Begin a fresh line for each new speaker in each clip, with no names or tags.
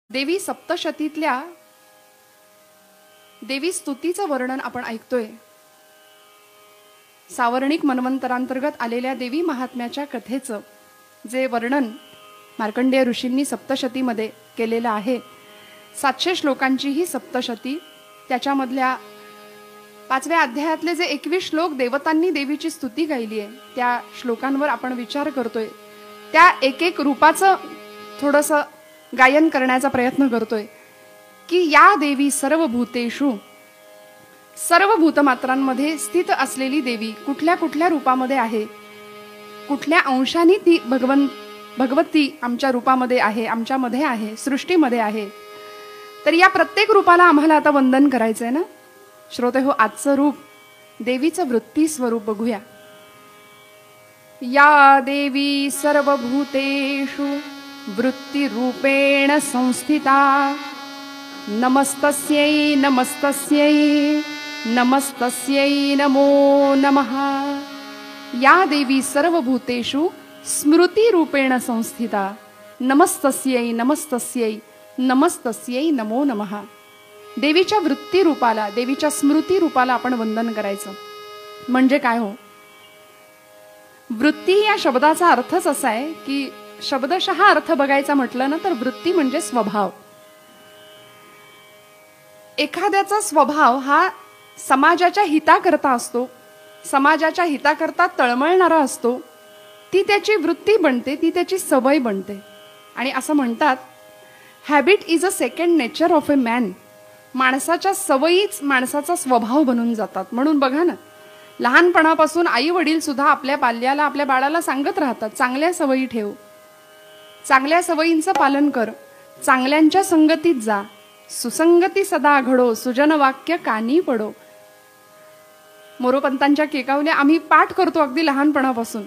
देवी सप्तशतीतल्या देवी स्तुतीचं वर्णन आपण ऐकतोय. सावर्णिक मन्वंतरांतर्गत आलेल्या देवी महात्म्याच्या कथेचं जे वर्णन मार्कंडेय ऋषींनी सप्तशतीमध्ये केलेलं आहे. 700 श्लोकांची ही सप्तशती, त्याच्यामधल्या 5व्या अध्यायातले जे 21 श्लोक देवतांनी देवीची स्तुती गायली आहे, त्या श्लोकांवर आपण विचार करतोय. त्या एक एक रूपाचं थोडंसं गायन करण्याचा प्रयत्न करतोय की या देवी सर्व भूतेषु, सर्व भूतमात्रांमध्ये स्थित असलेली देवी कुठल्या कुठल्या रूपामध्ये आहे, कुठल्या अंशाने ती भगवती आमच्या रूपामध्ये आहे, आमच्यामध्ये आहे, सृष्टीमध्ये आहे. तर या प्रत्येक रूपाला आम्हाला आता वंदन करायचंय ना श्रोते हो. आजचं रूप देवीचं वृत्ती स्वरूप बघूया. या देवी सर्व भूतेषु वृत्ती रूपेण संस्थिता, नमस्तस्यै नमस्तस्यै नमस्तस्यै नमो नमः. या देवी सर्व भूतेषु स्मृती रूपेण संस्थिता, नमस्तस्यै नमस्तस्यै नमस्तस्यै नमो नमः. देवीच्या वृत्ती रूपाला, देवीच्या स्मृती रूपाला आपण वंदन करायचं. म्हणजे काय हो, वृत्ती या शब्दाचा अर्थच असा आहे की शब्दशः अर्थ बघायचा म्हटलं ना तर वृत्ती म्हणजे स्वभाव. एखाद्याचा स्वभाव हा समाजाच्या हिताकरता असतो, समाजाच्या हिताकरता तळमळणारा असतो. ती त्याची वृत्ती बनते, ती त्याची सवय बनते. आणि असं म्हणतात, habit is a second nature of A man. माणसाच्या सवयीच माणसाचा स्वभाव बनून जातात. म्हणून बघा ना, लहानपणापासून आई वडील सुद्धा आपल्या बाल्याला, आपल्या बाळाला सांगत राहतात, चांगल्या सवयी ठेव, चांगल्या सवयींचं पालन कर, चांगल्यांच्या संगतीत जा, सुसंगती सदा घडो, सुजन वाक्य कानी पडो. मोरोपंतांच्या केकावल्या आम्ही पाठ करतो अगदी लहानपणापासून.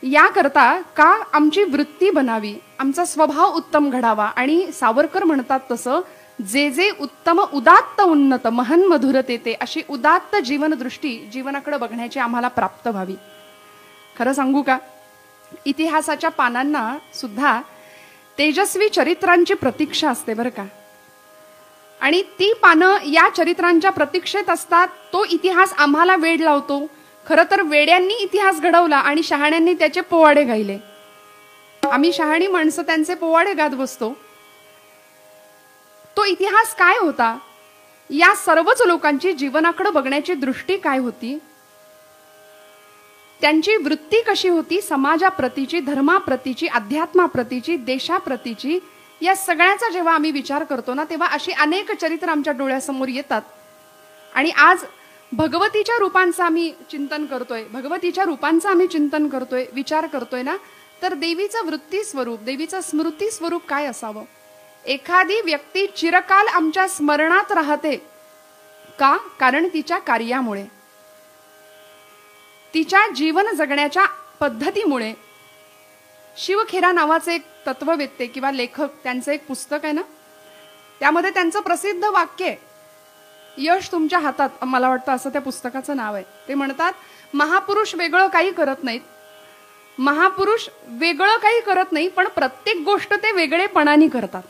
या करता का आमची वृत्ती बनावी, आमचा स्वभाव उत्तम घडावा. आणि सावरकर म्हणतात तसं, जे जे उत्तम उदात्त उन्नत महन मधुर तेते, अशी उदात्त जीवनदृष्टी जीवनाकडे बघण्याची आम्हाला प्राप्त व्हावी. खरं सांगू का, इतिहासाच्या पानांना सुद्धा तेजस्वी चरित्रांची प्रतीक्षा असते बरं का. आणि ती पानं या चरित्रांच्या प्रतीक्षेत असतात. तो इतिहास आम्हाला वेड लावतो. खरं तर वेड्यांनी इतिहास घडवला आणि शहाण्यांनी त्याचे पोवाडे गायले. आम्ही शहाणी माणसं त्यांचे पोवाडे गात बसतो. तो इतिहास काय होता, या सर्वच लोकांची जीवनाकडे बघण्याची दृष्टी काय होती, त्यांची वृत्ती कशी होती, समाजाप्रतीची, धर्माप्रतीची, अध्यात्माप्रतीची, देशाप्रतीची, या सगळ्याचा जेव्हा आम्ही विचार करतो ना, तेव्हा अशी अनेक चरित्र आमच्या डोळ्यासमोर येतात. आणि आज भगवतीच्या रूपांचं आम्ही चिंतन करतोय, भगवतीच्या रूपांचं आम्ही चिंतन करतोय, विचार करतोय ना, तर देवीचं वृत्ती स्वरूप, देवीचं स्मृती स्वरूप काय असावं. एखादी व्यक्ती चिरकाल आमच्या स्मरणात राहते का, कारण तिच्या कार्यामुळे, तिच्या जीवन जगण्याच्या पद्धतीमुळे. शिवखेरा नावाचे एक तत्ववेत्ते किंवा लेखक, त्यांचं एक पुस्तक आहे ना, त्यामध्ये त्यांचं प्रसिद्ध वाक्य आहे, यश तुमच्या हातात, मला वाटतं असं त्या पुस्तकाचं नाव आहे. ते म्हणतात, महापुरुष वेगळं काही करत नाहीत, महापुरुष वेगळं काही करत नाही, पण प्रत्येक गोष्ट ते वेगळेपणाने करतात.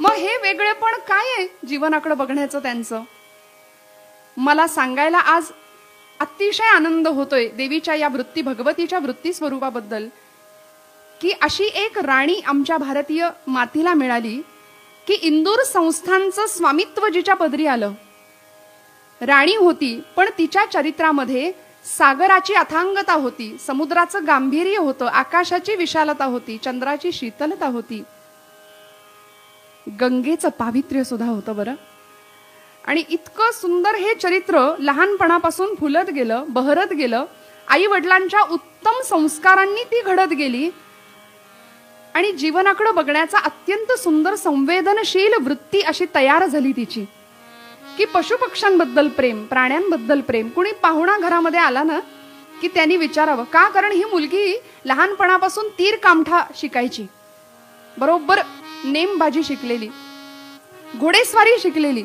मग हे वेगळेपण काय आहे जीवनाकडे बघण्याचं त्यांचं, मला सांगायला आज अतिशय आनंद होतोय देवीच्या या वृत्ती, भगवतीच्या वृत्ती स्वरूपाबद्दल. की अशी एक राणी आमच्या भारतीय मातीला मिळाली की इंदूर संस्थांचं स्वामित्व जिच्या पदरी आलं. राणी होती, पण तिच्या चरित्रामध्ये सागराची अथांगता होती, समुद्राचं गांभीर्य होतं, आकाशाची विशालता होती, चंद्राची शीतलता होती, गंगेचं पावित्र्य सुद्धा होतं बरं. आणि इतकं सुंदर हे चरित्र लहानपणापासून फुलत गेलं, बहरत गेलं. आई वडिलांच्या उत्तम संस्कारांनी ती घडत गेली आणि जीवनाकडे बघण्याचा अत्यंत सुंदर संवेदनशील वृत्ती अशी तयार झाली तिची. की पशुपक्ष्यांबद्दल प्रेम, प्राण्यांबद्दल प्रेम. कुणी पाहुणा घरामध्ये आला ना की त्यांनी विचारावं का, कारण ही मुलगी लहानपणापासून तीर कामठा शिकायची, बरोबर नेमबाजी शिकलेली, घोडेस्वारी शिकलेली.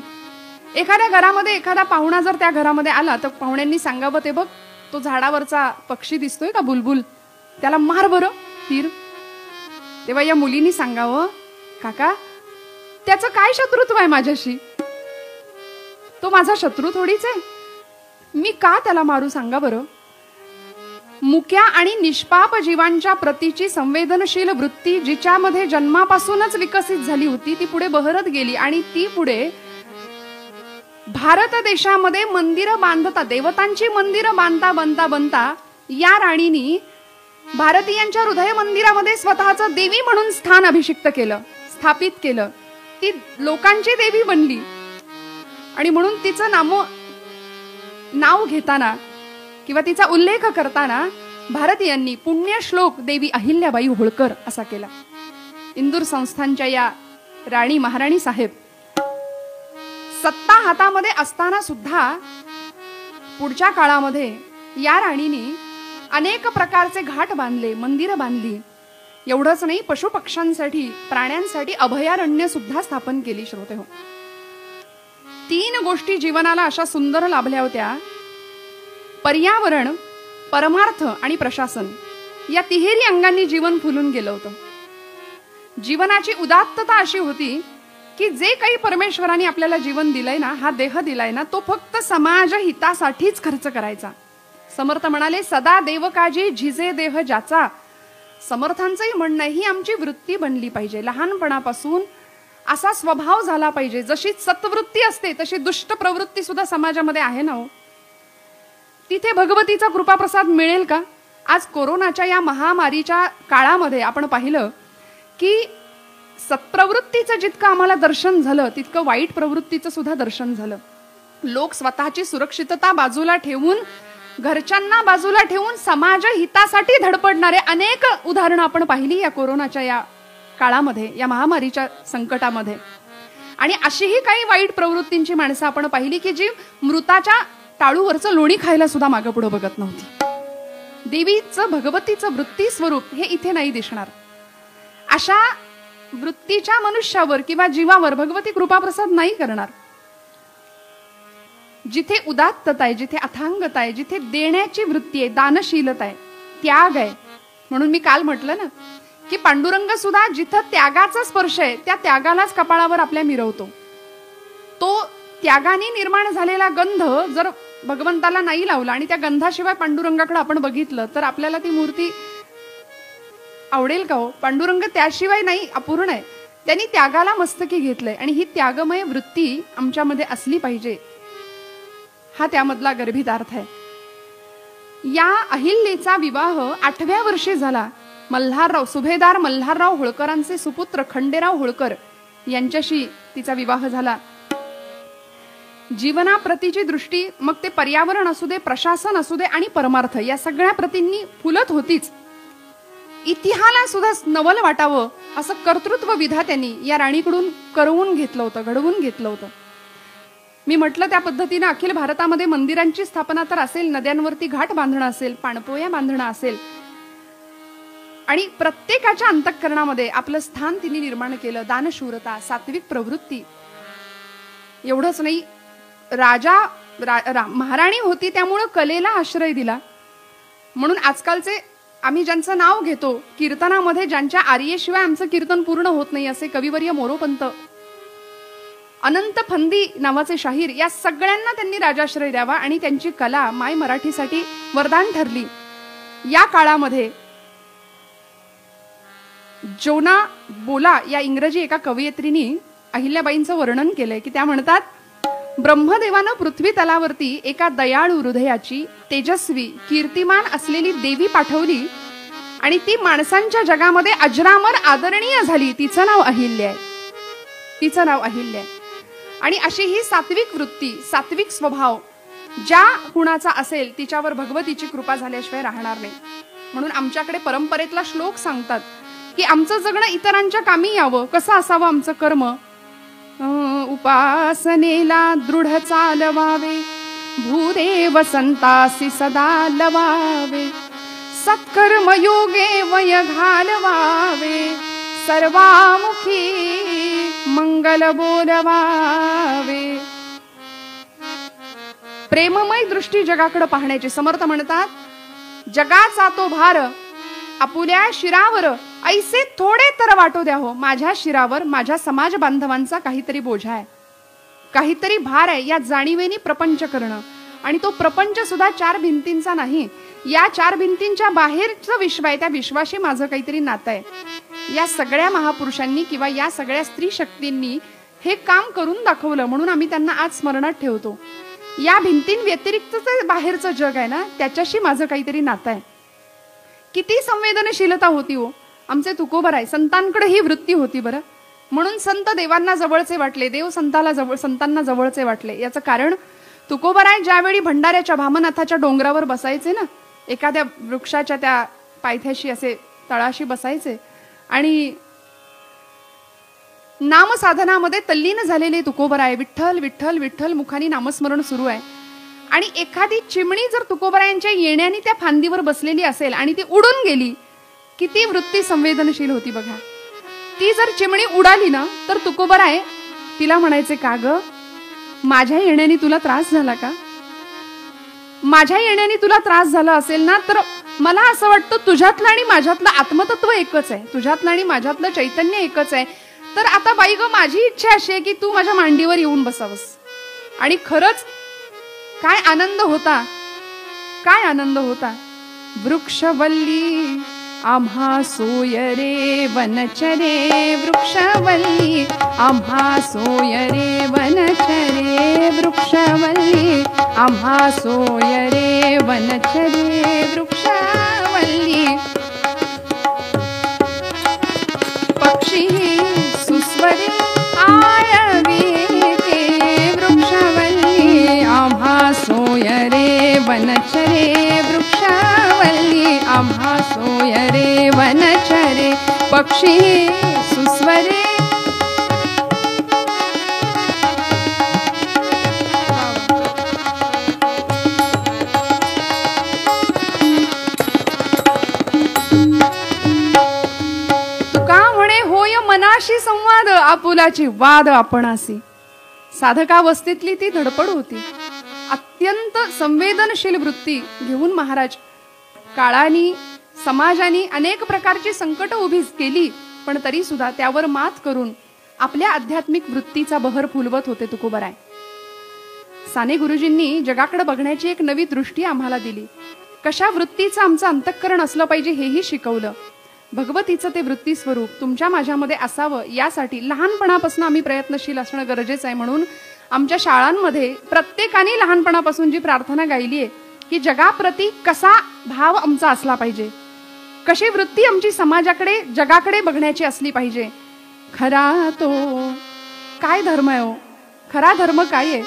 एखाद्या घरामध्ये एखादा पाहुणा जर त्या घरामध्ये आला तर पाहुण्यांनी सांगावं, ते बघ तो झाडावरचा पक्षी दिसतोय का बुलबुल, त्याला मार बरं तीर. तेव्हा या मुलींनी सांगावं, काका, त्याचं काय शत्रुत्व आहे माझ्याशी? तो माझा शत्रू थोडीच आहे. मी का त्याला मारू सांगा बरं? मुक्या आणि निष्पाप जीवांच्या प्रतीची संवेदनशील वृत्ती जिच्यामध्ये जन्मापासूनच विकसित झाली होती, ती पुढे बहरत गेली आणि ती पुढे भारत देशामध्ये मंदिरं बांधता, देवतांची मंदिरं बांधता बांधता बांधता या राणीनी भारतीयांच्या हृदय मंदिरामध्ये स्वतःचं देवी म्हणून स्थान अभिषिक्त केलं, स्थापित केलं. ती लोकांची देवी बनली. आणि म्हणून तिचं नाव घेताना किंवा तिचा उल्लेख करताना भारतीयांनी पुण्यश्लोक देवी अहिल्याबाई होळकर असा केला. इंदूर संस्थानच्या या राणी महाराणी साहेब सत्ता हातामध्ये असताना सुद्धा पुढच्या काळामध्ये या राणीनी अनेक प्रकारचे घाट बांधले, मंदिरं बांधली. एवढंच नाही, पशुपक्ष्यांसाठी, प्राण्यांसाठी अभयारण्य सुद्धा स्थापन केली. श्रोते हो, 3 गोष्टी जीवनाला अशा सुंदर लाभल्या होत्या. पर्यावरण, परमार्थ आणि प्रशासन या तिहेरी अंगांनी जीवन फुलून गेलं होतं. जीवनाची उदात्तता अशी होती की जे काही परमेश्वराने आपल्याला जीवन दिलंय ना, हा देह दिलाय ना, तो फक्त समाज हितासाठीच खर्च करायचा. समर्थ म्हणाले, सदा देव काजी झिजे देह ज्याचा. समर्थांचंही म्हणणं, ही आमची वृत्ती बनली पाहिजे. लहानपणापासून असा स्वभाव झाला पाहिजे. जशी सत्वृत्ती असते तशी दुष्ट प्रवृत्ती सुद्धा समाजामध्ये आहे ना हो. तिथे भगवतीचा कृपाप्रसाद मिळेल का? आज कोरोनाच्या या महामारीच्या काळामध्ये आपण पाहिलं की सत्प्रवृत्तीचं जितकं आम्हाला दर्शन झालं, तितकं वाईट प्रवृत्तीचं सुद्धा दर्शन झालं. लोक स्वतःची सुरक्षितता बाजूला ठेवून, घरच्यांना बाजूला ठेवून समाज हितासाठी धडपडणारे अनेक उदाहरणं आपण पाहिली या कोरोनाच्या या काळामध्ये, या महामारीच्या संकटामध्ये. आणि अशीही काही वाईट प्रवृत्तींची माणसं आपण पाहिली की जी मृताच्या टाळूवरचं लोणी खायला सुद्धा मागं पुढं बघत नव्हती. देवीचं, भगवतीचं वृत्ती स्वरूप हे इथे नाही दिसणार. अशा वृत्तीच्या मनुष्यावर किंवा जीवावर भगवती कृपाप्रसाद नाही करणार. जिथे उदात्तता आहे, जिथे अथांगता आहे, जिथे देण्याची वृत्ती आहे, दानशीलता आहे, त्याग आहे. म्हणून मी काल म्हटलं ना की पांडुरंग सुद्धा जिथं त्यागाचा स्पर्श आहे त्या त्यागालाच कपाळावर आपल्या मिरवतो. तो त्यागाने निर्माण झालेला गंध जर भगवंताला नाही लावला आणि त्या गंधाशिवाय पांडुरंगाकडे आपण बघितलं तर आपल्याला ती मूर्ती आवडेल का हो? पांडुरंग त्याशिवाय नाही, अपूर्ण आहे. त्यांनी त्यागाला मस्तकी घेतलंय आणि ही त्यागमय वृत्ती आमच्यामध्ये असली पाहिजे, हा त्यामधला गर्भितार्थ आहे. या अहिल्याचा विवाह 8व्या वर्षी झाला. मल्हारराव, सुभेदार मल्हारराव होळकरांचे सुपुत्र खंडेराव होळकर यांच्याशी तिचा विवाह झाला. जीवनाप्रतीची दृष्टी, मग ते पर्यावरण असू दे, प्रशासन असू दे आणि परमार्थ, या सगळ्या प्रतींनी फुलत होतीच. इतिहाला सुद्धा नवल वाटावं असं कर्तृत्व विधात्यांनी या राणीकडून करवून घेतलं होतं, घडवून घेतलं होतं. मी म्हटलं त्या पद्धतीने अखिल भारतामध्ये मंदिरांची स्थापना तर असेल, नद्यांवरती घाट बांधणं असेल, पाणपोया बांधणं असेल, आणि प्रत्येकाच्या अंतःकरणामध्ये आपलं स्थान तिने निर्माण केलं. दानशूरता, सात्विक प्रवृत्ती. एवढंच नाही, महाराणी होती त्यामुळे कलेला आश्रय दिला. म्हणून आजकालचे आम्ही ज्यांचं नाव घेतो कीर्तनामध्ये, ज्यांच्या आर्येशिवाय आमचं कीर्तन पूर्ण होत नाही, असे कविवर्य मोरोपंत, अनंत फंदी नावाचे शाहीर, या सगळ्यांना त्यांनी राजाश्रय द्यावा आणि त्यांची कला माय मराठीसाठी वरदान ठरली. या काळामध्ये जोना बोला या इंग्रजी एका कवयित्रीने अहिल्याबाईंचं वर्णन केलंय की त्या म्हणतात, ब्रह्मदेवानं पृथ्वी तलावरती एका दयाळू हृदयाची, तेजस्वी, कीर्तिमान असलेली देवी पाठवली आणि ती माणसांच्या जगामध्ये अजरामर आदरणीय झाली. तिचं नाव अहिल्या आहे, तिचं नाव अहिल्या आहे. आणि अशी ही सात्विक वृत्ती, सात्विक स्वभाव ज्या कुणाचा असेल तिच्यावर भगवतीची कृपा झाल्याशिवाय राहणार नाही. म्हणून आमच्याकडे परंपरेतला श्लोक सांगतात की आमचं जगणं इतरांच्या कामी यावं. कसं असावं आमचं कर्म? उपासनेला दृढ चालवावे, भूदेव संतासी सदा लवावे, सत्कर्म योगे वय घालवावे, सर्वामुखी मंगल बोलवावे. प्रेममय दृष्टी जगाकडे पाहण्याची. समर्थ म्हणतात, जगाचा तो भार आपुल्या शिरावर ऐसे थोडे तर वाटू द्या हो, माझ्या शिरावर माझ्या समाज बांधवांचा काहीतरी बोझा आहे, काहीतरी भार आहे. या जाणीवेनी प्रपंच करणं, आणि तो प्रपंच सुद्धा चार भिंतींचा नाही, या चार भिंतींच्या बाहेरचं विश्व आहे, त्या विश्वाशी माझं काहीतरी नातं आहे. या सगळ्या महापुरुषांनी किंवा या सगळ्या स्त्री शक्तींनी हे काम करून दाखवलं, म्हणून आम्ही त्यांना आज स्मरणात ठेवतो. या भिंतींव्यतिरिक्तच बाहेरचं जग आहे ना, त्याच्याशी माझं काहीतरी नातं आहे. किती संवेदनशीलता होती हो आमचे तुकोबराय. संतांकडे ही वृत्ती होती बरं, म्हणून संत देवांना जवळचे वाटले, देव संतांना जवळचे वाटले. याचं कारण तुकोबराय ज्यावेळी भंडाऱ्याच्या भामनाथाच्या डोंगरावर बसायचे ना, एखाद्या वृक्षाच्या त्या पायथ्याशी असे तळाशी बसायचे आणि नामसाधनामध्ये तल्लीन झालेले तुकोबराय विठ्ठल विठ्ठल विठ्ठल मुखानी नामस्मरण सुरू आहे, आणि एखादी चिमणी जर तुकोबरायांच्या येण्याने त्या फांदीवर बसलेली असेल आणि ती उडून गेली, किती वृत्ती संवेदनशील होती बघा. ती जर चिमणी उडाली ना, तर तुकोबराय तिला म्हणायचे, का ग माझ्या येण्याने तुला त्रास झाला का? माझ्या येण्याने तुला त्रास झाला असेल ना, तर मला असं वाटतं तुझ्यातलं आणि माझ्यातलं आत्मतत्व एकच आहे, तुझ्यातलं आणि माझ्यातलं चैतन्य एकच आहे. तर आता बाई ग, माझी इच्छा अशी आहे की तू माझ्या मांडीवर येऊन बसावस. आणि खरंच काय आनंद होता, काय आनंद होता. वृक्षवल्ली आम्हा सोय रे वनचरे, वृक्षवल्ली आम्हा सोय रे वनचरे, वृक्षवल्ली आम्हा सोय रे वनचरे, वृक्षवल्ली. पक्षी सुस्वरे आळविते, वृक्षवल्ली आम्हा सोय रे वनचरे, वृक्षवल्ली आम्हा सोय रे वनचरे, पक्षी सुस्वरे. तुका म्हणे होय मनाशी संवाद, आपुलाची वाद आपणासी. साधकावस्थेतली ती धडपड होती. अत्यंत संवेदनशील वृत्ती घेऊन महाराज काळाने समाजाने अनेक प्रकारची संकट उभी केली, पण तरी सुद्धा त्यावर मात करून आपल्या आध्यात्मिक वृत्तीचा बहर फुलवत होते तुकोबराय. साने गुरुजींनी जगाकडे बघण्याची एक नवी दृष्टी आम्हाला दिली. कशा वृत्तीचं आमचं अंतःकरण असलं पाहिजे हेही शिकवलं. भगवतीचं ते वृत्ती स्वरूप तुमच्या माझ्यामध्ये असावं, यासाठी लहानपणापासून आम्ही प्रयत्नशील असणं गरजेचं आहे. म्हणून आमच्या शाळांमध्ये प्रत्येकाने लहानपणापासून जी प्रार्थना गायली आहे की जगाप्रती कसा भाव आमचा असला पाहिजे, कशी वृत्ती आमची समाजाकडे जगाकडे बघण्याची असली पाहिजे. खरा तो काय धर्म आहे हो, खरा धर्म काय आहे?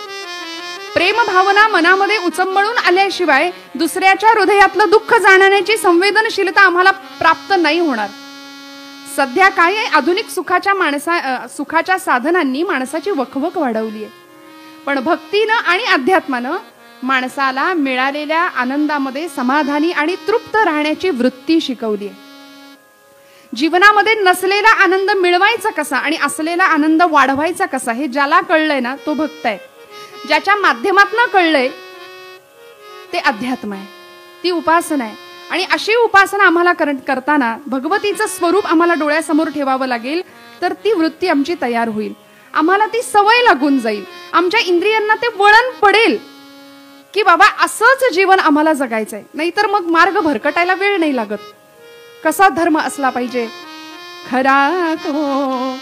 प्रेम भावना मनामध्ये उचंबळून आल्याशिवाय दुसऱ्याच्या हृदयातलं दुःख जाणण्याची संवेदनशीलता आम्हाला प्राप्त नाही होणार. सध्या काय आहे, आधुनिक सुखाच्या साधनांनी माणसाची वखवक वाढवली आहे, पण भक्तीनं आणि अध्यात्मानं माणसाला मिळालेल्या आनंदामध्ये समाधानी आणि तृप्त राहण्याची वृत्ती शिकवली आहे. जीवनामध्ये नसलेला आनंद मिळवायचा कसा आणि असलेला आनंद वाढवायचा कसा हे ज्याला कळलंय ना, तो भक्त आहे. ज्याच्या माध्यमातून कळलंय ते अध्यात्म आहे, ती उपासना आहे. आणि अशी उपासना आम्हाला करताना भगवतीचं स्वरूप आम्हाला डोळ्यासमोर ठेवावं लागेल, तर ती वृत्ती आमची तयार होईल, आम्हाला ती सवय लागून जाईल, आमच्या इंद्रियांना ते वळण पडेल की बाबा असंच जीवन आम्हाला जगायचंय. नाहीतर मग मार्ग भरकटायला वेळ नाही लागत. कसा धर्म असला पाहिजे? खरा तो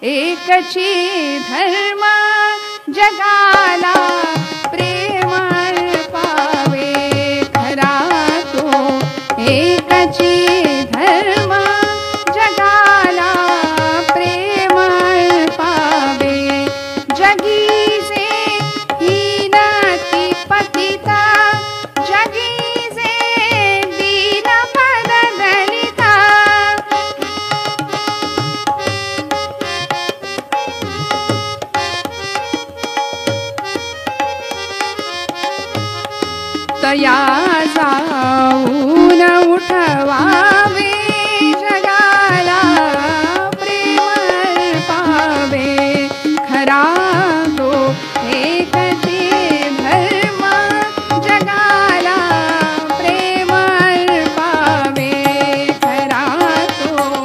एकची धर्म जगाला प्रेम पावे, खरा तो एकची धर्म जगाला प्रेम पावे. जगीचे हीन ती पतिता, जगीचे दीन पद दलिता. तया जाऊन उठवावे जगाला प्रेम पावे. खरा तो एकची धर्म जगाला प्रेम पावे. खरा तो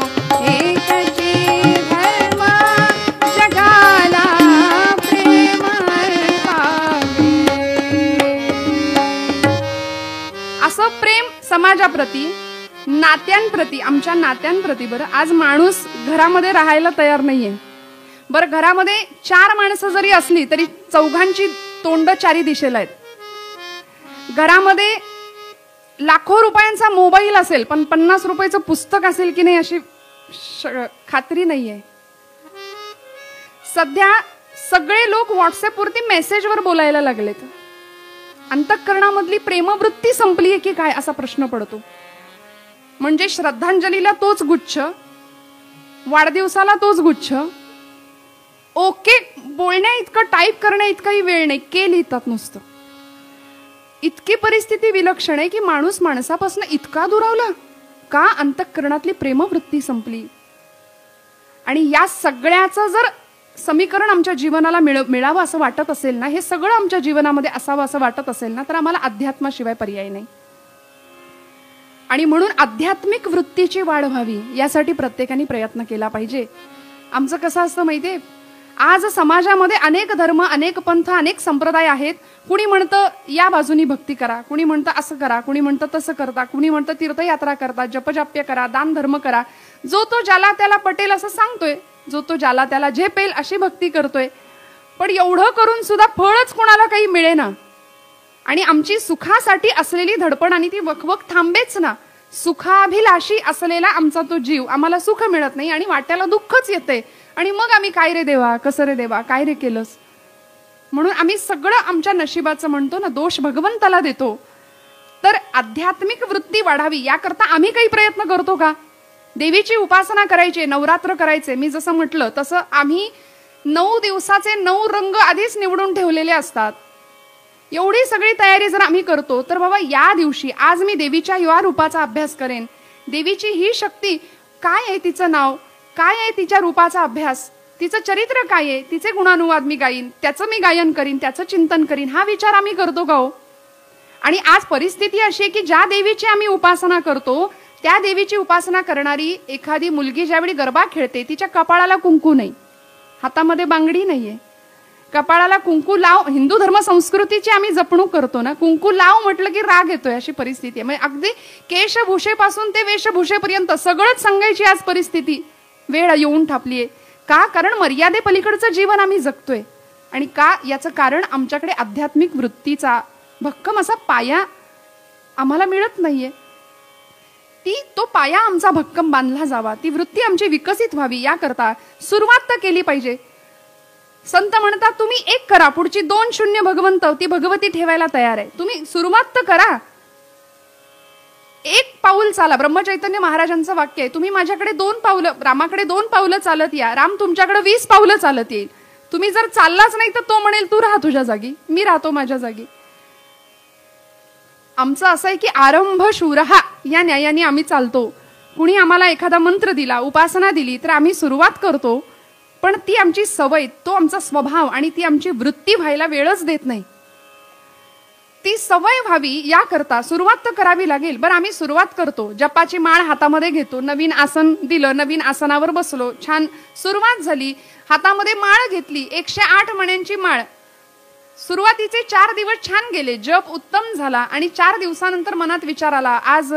समाजाप्रती, नात्यांप्रती, आमच्या नात्यांप्रती. बरं, आज माणूस घरामध्ये राहायला तयार नाहीये. बरं, घरामध्ये 4 माणसं जरी असली तरी चौघांची तोंड चारी दिशेला आहेत. घरामध्ये लाखो रुपयांचा मोबाईल असेल पण 50 रुपयाचं पुस्तक असेल की नाही अशी खात्री नाहीये. सध्या सगळे लोक व्हॉट्सअपवरती मेसेजवर बोलायला लागलेत. अंतःकरणामधली प्रेमवृत्ती संपलीये की काय असा प्रश्न पडतो. म्हणजे श्रद्धांजलीला तोच गुच्छ, वाढदिवसाला तोच गुच्छ, ओके बोलण्या इतकं, टाईप करण्या इतकाही वेळ नाही, के लिहितात नुसतं. इतकी परिस्थिती विलक्षण आहे की माणूस माणसापासून इतका दुरावला का? अंतःकरणातली प्रेमवृत्ती संपली. आणि या सगळ्याचं जर समीकरण आमच्या जीवनाला मिळावं असं वाटत असेल ना, हे सगळं आमच्या जीवनामध्ये असावं असं वाटत असेल ना, तर आम्हाला अध्यात्माशिवाय पर्याय नाही. आणि म्हणून आध्यात्मिक वृत्तीची वाढ व्हावी यासाठी प्रत्येकाने प्रयत्न केला पाहिजे. आमचं कसं असतं माहितीये, आज समाजामध्ये अनेक धर्म, अनेक पंथ, अनेक संप्रदाय आहेत. कुणी म्हणतं या बाजूनी भक्ती करा, कुणी म्हणतं असं करा, कुणी म्हणतं तसं करता, कुणी म्हणतं तीर्थयात्रा करता, जपजाप्य करा, दान धर्म करा. जो तो ज्याला त्याला पटेल असं सांगतोय, जो तो ज्याला त्याला झेपेल अशी भक्ती करतोय. पण एवढं करून सुद्धा फळच कोणाला काही मिळेना. आणि आमची सुखासाठी असलेली धडपड आणि ती वकवक थांबेच ना. सुखाभिलाषी असलेला आमचा तो जीव, आम्हाला सुख मिळत नाही आणि वाट्याला दुःखच येते. आणि मग आम्ही काय रे देवा, कसं रे देवा, काय रे केलंस. म्हणून आम्ही सगळं आमच्या नशिबाचं म्हणतो ना, दोष भगवंताला देतो. तर आध्यात्मिक वृत्ती वाढावी याकरता आम्ही काही प्रयत्न करतो का? देवीची उपासना करायची, नवरात्र करायचे. मी जसं म्हटलं तसं आम्ही 9 दिवसाचे 9 रंग आधीच निवडून ठेवलेले असतात. एवढी सगळी तयारी जर आम्ही करतो तर बाबा या दिवशी आज मी देवीच्या या रूपाचा अभ्यास करेन. देवीची ही शक्ती काय आहे, तिचं नाव काय आहे, तिच्या रूपाचा अभ्यास, तिचं चरित्र काय आहे, तिचे गुणानुवाद मी गाईन, त्याचं मी गायन करीन, त्याचं चिंतन करीन. हा विचार आम्ही करतो का हो? आणि आज परिस्थिती अशी आहे की ज्या देवीची आम्ही उपासना करतो त्या देवीची उपासना करणारी एखादी मुलगी ज्यावेळी गरबा खेळते तिच्या कपाळाला कुंकू नाही, हातामध्ये बांगडी नाहीये, कपाळाला कुंकू लाव. हिंदू धर्म संस्कृतीची आम्ही जपणूक करतो ना, कुंकू लाव म्हटलं की राग येतोय अशी परिस्थिती आहे. म्हणजे अगदी केशभूषेपासून ते वेशभूषेपर्यंत सगळंच सांगायची आज परिस्थिती वेळ येऊन ठापलीये. का? कारण मर्यादे पलीकडचं जीवन आम्ही जगतोय. आणि का? याचं कारण आमच्याकडे आध्यात्मिक वृत्तीचा भक्कम असा पाया आम्हाला मिळत नाहीये. तो पाया आमचा भक्कम बांधला जावा, ती वृत्ती आमची विकसित व्हावी याकरता सुरुवात तर केली पाहिजे. संत म्हणतात तुम्ही एक करा, पुढची 2 शून्य भगवंत ती भगवती ठेवायला तयार आहे. तुम्ही सुरुवात तर करा, एक पाऊल चाला. ब्रह्मचैतन्य महाराजांचं वाक्य आहे, तुम्ही माझ्याकडे 2 पावलं, रामाकडे 2 पावलं चालत या, राम तुमच्याकडे 20 पावलं चालत येईल. तुम्ही जर चाललाच नाही तर तो म्हणेल तू राहा तुझ्या जागी, मी राहतो माझ्या जागी. आमचं असं आहे की आरंभ शूरहा या न्यायाने आम्ही चालतो. कुणी आम्हाला एखादा मंत्र दिला, उपासना दिली तर आम्ही सुरुवात करतो, पण ती आमची सवय, तो आमचा स्वभाव आणि ती आमची वृत्ती व्हायला वेळच देत नाही. ती सवय व्हावी याकरता सुरुवात तर करावी लागेल. बरं, आम्ही सुरुवात करतो, जपाची माळ हातामध्ये घेतो, नवीन आसन दिलं, नवीन आसनावर बसलो, छान सुरुवात झाली, हातामध्ये माळ घेतली, 108 मण्यांची माळ. सुरुवातीचे 4 दिवस छान गेले, जप उत्तम झाला आणि 4 दिवसानंतर मनात विचार आला, आज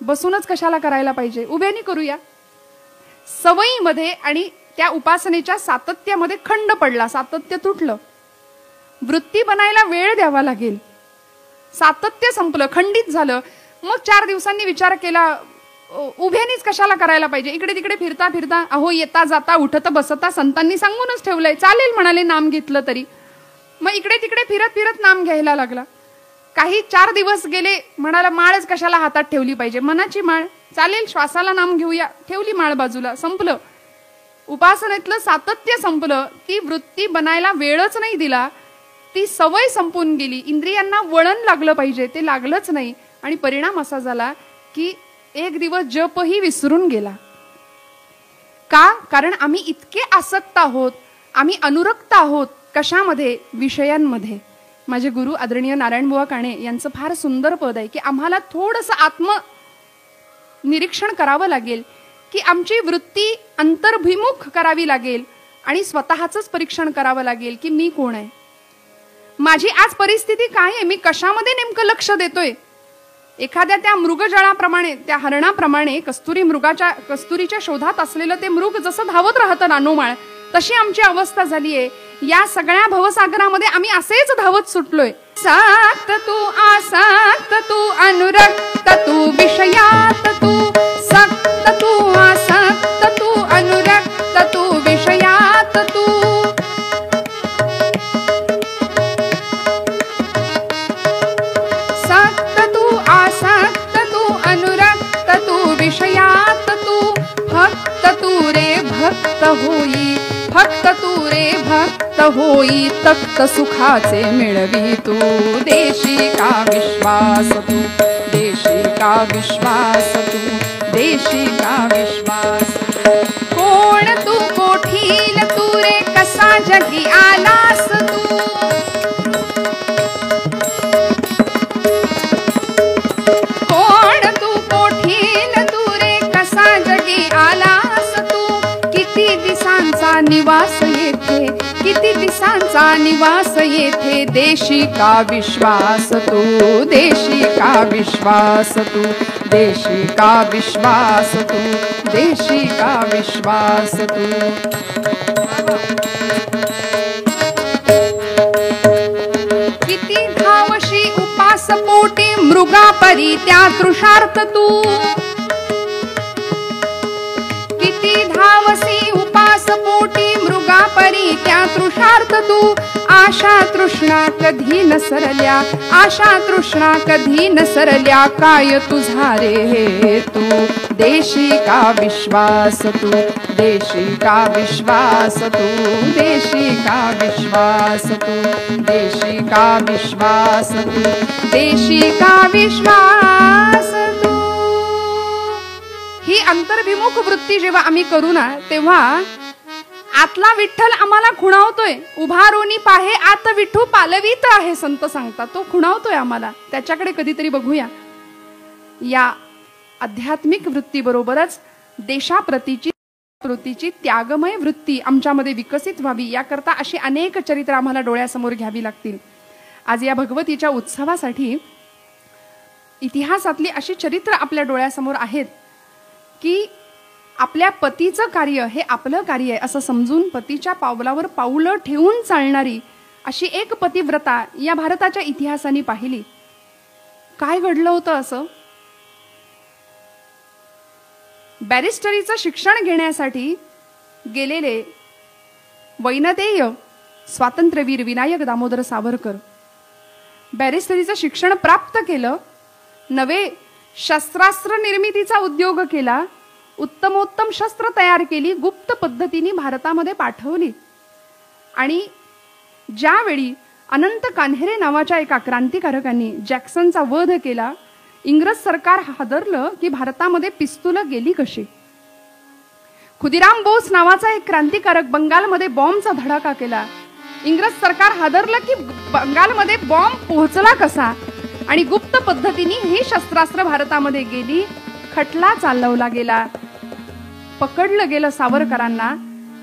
बसूनच कशाला करायला पाहिजे, उभ्यानी करूया. सवयीमध्ये आणि त्या उपासनेच्या सातत्यामध्ये खंड पडला, सातत्य तुटलं. वृत्ती बनायला वेळ द्यावा लागेल. सातत्य संपलं, खंडित झालं. मग 4 दिवसांनी विचार केला, उभ्यानीच कशाला करायला पाहिजे, इकडे तिकडे फिरता फिरता, अहो येता जाता उठता बसता संतांनी सांगूनच ठेवलंय, चालेल म्हणाले नाम घेतलं तरी. मग इकडे तिकडे फिरत फिरत नाम घ्यायला लागला. काही 4 दिवस गेले, म्हणाला माळच कशाला हातात ठेवली पाहिजे, मनाची माळ, चालेल श्वासाला नाम घेऊया, ठेवली माळ बाजूला, संपलं. उपासनेतलं सातत्य संपलं, ती वृत्ती बनायला वेळच नाही दिला, ती सवय संपून गेली. इंद्रियांना वळण लागलं पाहिजे, ते लागलंच नाही. आणि परिणाम असा झाला की एक दिवस जपही विसरून गेला. का? कारण आम्ही इतके आसक्त आहोत, आम्ही अनुरक्त आहोत. कशामध्ये? विषयांमध्ये. माझे गुरु आदरणीय नारायणबुवा काणे यांचं फार सुंदर पद आहे की आम्हाला थोडंसं आत्म निरीक्षण करावं लागेल, की आमची वृत्ती अंतर्भिमुख करावी लागेल आणि स्वतःचंच परीक्षण करावं लागेल की मी कोण आहे, माझी आज परिस्थिती काय आहे, मी कशामध्ये नेमकं लक्ष देतोय. एखाद्या त्या मृगजळाप्रमाणे, त्या हरणाप्रमाणे कस्तुरीच्या शोधात असलेलं ते मृग जसं धावत राहतं नानोमाळ, तशी आमची अवस्था झालीये. या सगळ्या भवसागरामध्ये आम्ही असेच धावत सुटलोय. सात तू आसक्त तू अनुरक्त तू विषयात तू सक्त तू आसक्त तू अनुरक्त तू विषयात तू. सक्त तू आसक्त तू अनुरक्त तू विषयात तू. भक्त तू रे भक्त होई, भक्त तू रे भक्त होई, तक्त सुखाचे मिळवी तू. देशी का विश्वास तू, देशी का विश्वास तू, देशी का विश्वास. कोण तू कोठील तू रे कसा जगी आलास तू. कोण तू कोठील तू रे कसा जगी आलास तू. किती दिसांचा निवास येथे, किती दिसांचा निवास येथे. देशी का विश्वास तू, देशी का विश्वास तू, देशी का विश्वास तू, देशी का विश्वास तू. किती धावशी उपास पोटी मृगापरी त्या तृषार्थ तू. किती धावसी उपास पोटी मृगापरी त्या तृषार्थ तू. आशा तृष्णा कधी न सरल्या, आशा तृष्णा कधी न सरल्या. काय तुझा रे हे तू. देशी का विश्वास तू, देशी का विश्वास तू, देशी का विश्वास तू, देशी का विश्वास तू, देशी का विश्वास तू. ही अंतर्भिमुख वृत्ती जेव्हा आम्ही करू ना, तेव्हा आतला विठ्ठल आम्हाला खुणावतोय. उभारोनी पाहे आत विठू पालवीत आहे, संत सांगतात. तो खुणावतोय आम्हाला. त्याच्याकडे कधीतरी बघूया. या आध्यात्मिक वृत्तीबरोबरच देशाप्रतीची त्यागमय वृत्ती आमच्यामध्ये विकसित व्हावी, याकरता अशी अनेक चरित्र आम्हाला डोळ्यासमोर घ्यावी लागतील. आज या भगवतीच्या उत्सवासाठी इतिहासातली अशी चरित्र आपल्या डोळ्यासमोर आहेत की आपल्या पतीचं कार्य हे आपलं कार्य आहे असं समजून पतीच्या पावलावर पाऊलं ठेवून चालणारी अशी एक पतिव्रता या भारताच्या इतिहासाने पाहिली. काय घडलं होतं असं? बॅरिस्टरीचं शिक्षण घेण्यासाठी गेलेले वैनतेय स्वातंत्र्यवीर विनायक दामोदर सावरकर बॅरिस्टरीचं शिक्षण प्राप्त केलं. नवे शस्त्रास्त्र निर्मितीचा उद्योग केला. उत्तमोत्तम शस्त्र तयार केली, गुप्त पद्धतीने भारतामध्ये पाठवली. आणि ज्यावेळी अनंत कान्हेरे नावाच्या एका क्रांतिकारकांनी जॅक्सनचा वध केला, इंग्रज सरकार हादरलं की भारतामध्ये पिस्तुलं गेली कशी. खुदिराम बोस नावाचा एक क्रांतिकारक बंगालमध्ये बॉम्बचा धडाका केला. इंग्रज सरकार हादरलं की बंगालमध्ये बॉम्ब पोहोचला कसा. आणि गुप्त पद्धतीने ही शस्त्रास्त्र भारतामध्ये गेली. खटला चालवला गेला, पकडलं गेलं सावरकरांना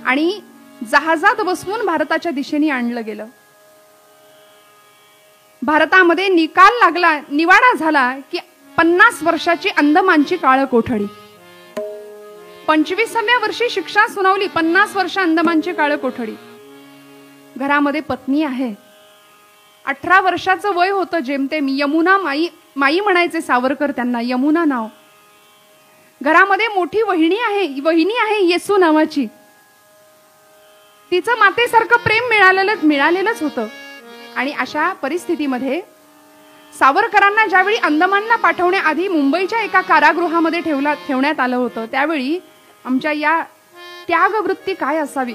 आणि जहाजात बसवून भारताच्या दिशेने आणलं गेलं. भारतामध्ये निकाल लागला, निवाडा झाला की 50 वर्षाची अंदमानची काळ कोठडी. 25व्या वर्षी शिक्षा सुनावली, 50 वर्ष अंदमानची काळ कोठडी. घरामध्ये पत्नी आहे, 18 वर्षाचं वय होतं जेमतेम. यमुना माई म्हणायचे सावरकर त्यांना, यमुना नाव. घरामध्ये मोठी वहिनी आहे येसू नावाची. तिचं मातेसारखं प्रेम मिळालेलंच होतं. आणि अशा परिस्थितीमध्ये सावरकरांना ज्यावेळी अंदमानला पाठवण्याआधी मुंबईच्या एका कारागृहामध्ये ठेवण्यात आलं होतं, त्यावेळी आमच्या या त्यागवृत्ती काय असावी.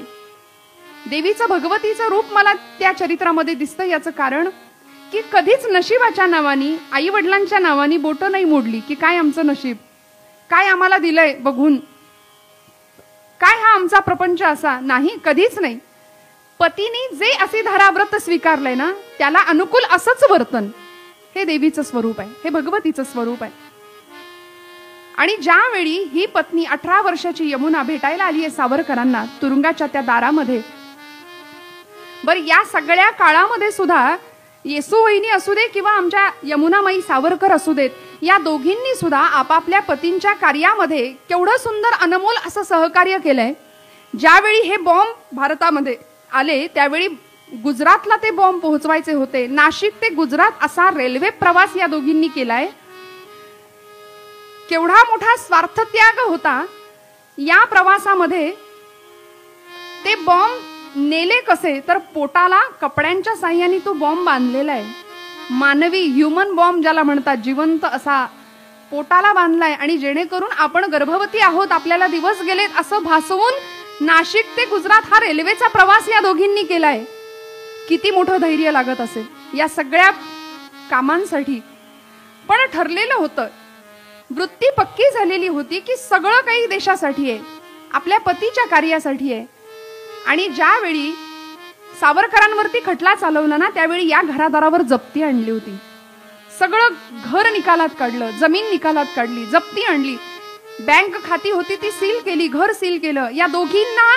देवीचं भगवतीचं रूप मला त्या चरित्रामध्ये दिसतं. याचं कारण की कधीच नशिबाच्या नावानी, आई वडिलांच्या नावानी बोटं नाही मोडली की काय आमचं नशीब, काय आम्हाला दिलंय बघून, काय हा आमचा प्रपंच असा. नाही, कधीच नाही. पतीने जे असे धाराव्रत स्वीकारलंय ना, त्याला अनुकूल असंच वर्तन. हे देवीचं स्वरूप आहे, हे भगवतीचं स्वरूप आहे. आणि ज्यावेळी ही पत्नी 18 वर्षाची यमुना भेटायला आली आहे सावरकरांना तुरुंगाच्या त्या दारामध्ये, बर या सगळ्या काळामध्ये सुद्धा येसू वहिनी असू दे किंवा आमच्या यमुनामाई सावरकर असू देत, या दोघींनी सुद्धा आपापल्या पतींच्या कार्यामध्ये केवढं सुंदर अनमोल असं सहकार्य केलंय. ज्यावेळी हे बॉम्ब भारतामध्ये आले त्यावेळी गुजरातला ते बॉम्ब पोहोचवायचे होते. नाशिक ते गुजरात असा रेल्वे प्रवास या दोघींनी केलाय. केवढा मोठा स्वार्थत्याग होता. या प्रवासामध्ये ते बॉम्ब नेले कसे तर पोटाला कपड्यांच्या साह्याने तो बॉम्ब बांधलेला आहे. मानवी ह्युमन बॉम्ब ज्याला म्हणतात, जिवंत असा पोटाला बांधलाय आणि जेणेकरून आपण गर्भवती आहोत, आपल्याला दिवस गेलेत असं भासवून नाशिक ते गुजरात हा रेल्वेचा प्रवास या दोघींनी केलाय. किती मोठं धैर्य लागत असेल या सगळ्या कामांसाठी. पण ठरलेलं होतं, वृत्ती पक्की झालेली होती की सगळं काही देशासाठी आहे, आपल्या पतीच्या कार्यासाठी आहे. आणि ज्यावेळी सावरकरांवरती खटला चालवला ना त्यावेळी या घरादारावर जप्ती आणली होती. सगळं घर निकालात काढलं, जमीन निकालात काढली, जप्ती आणली, बँक खाती होती ती सील केली, घर सील केलं. या दोघींना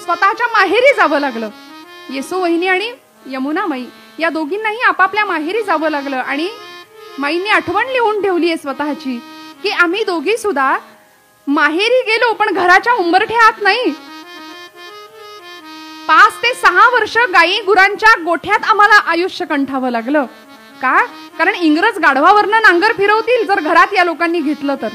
स्वतःच्या माहेरी जावं लागलं. येसू वहिनी आणि यमुना माई या दोघींनाही आपापल्या माहेरी जावं लागलं. आणि माईंनी आठवण लिहून ठेवली आहे स्वतःची की आम्ही दोघी सुद्धा माहेरी गेलो पण घराच्या उंबरठ्यात नाही. 5 ते 6 वर्ष गायी गुरांच्या गोठ्यात आम्हाला आयुष्य कंठावं लागलं. का? कारण इंग्रज गाढवावरनं नांगर फिरवतील जर घरात या लोकांनी घेतलं तर.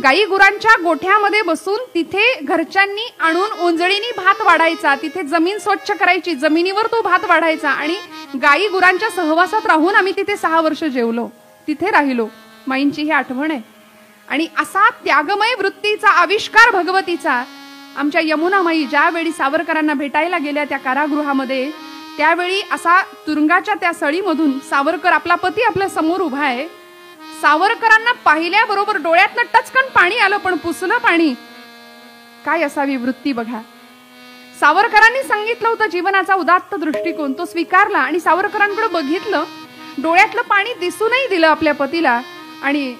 गायी गुरांच्या गोठ्यामध्ये बसून तिथे घरच्यांनी आणून ओंजळीनी भात वाढायचा, तिथे जमीन स्वच्छ करायची, जमिनीवर तो भात वाढायचा आणि गायी गुरांच्या सहवासात राहून आम्ही तिथे 6 वर्ष जेवलो, तिथे राहिलो. माईंची ही आठवण आहे. आणि असा त्यागमय वृत्तीचा आविष्कार भगवतीचा आमच्या यमुना माई ज्यावेळी सावरकरांना भेटायला गेल्या त्या कारागृहामध्ये, त्यावेळी असा तुरुंगाच्या त्या सळीमधून सावरकर, आपला पती आपल्या समोर उभा आहे. सावरकरांना पाहिल्याबरोबर डोळ्यातनं टचकन पाणी आलं, पण पुसलं पाणी. काय असावी वृत्ती बघा. सावरकरांनी सांगितलं होतं जीवनाचा उदात्त दृष्टिकोन, तो स्वीकारला आणि सावरकरांकडे बघितलं, डोळ्यातलं पाणी दिसूनही दिलं आपल्या पतीला. आणि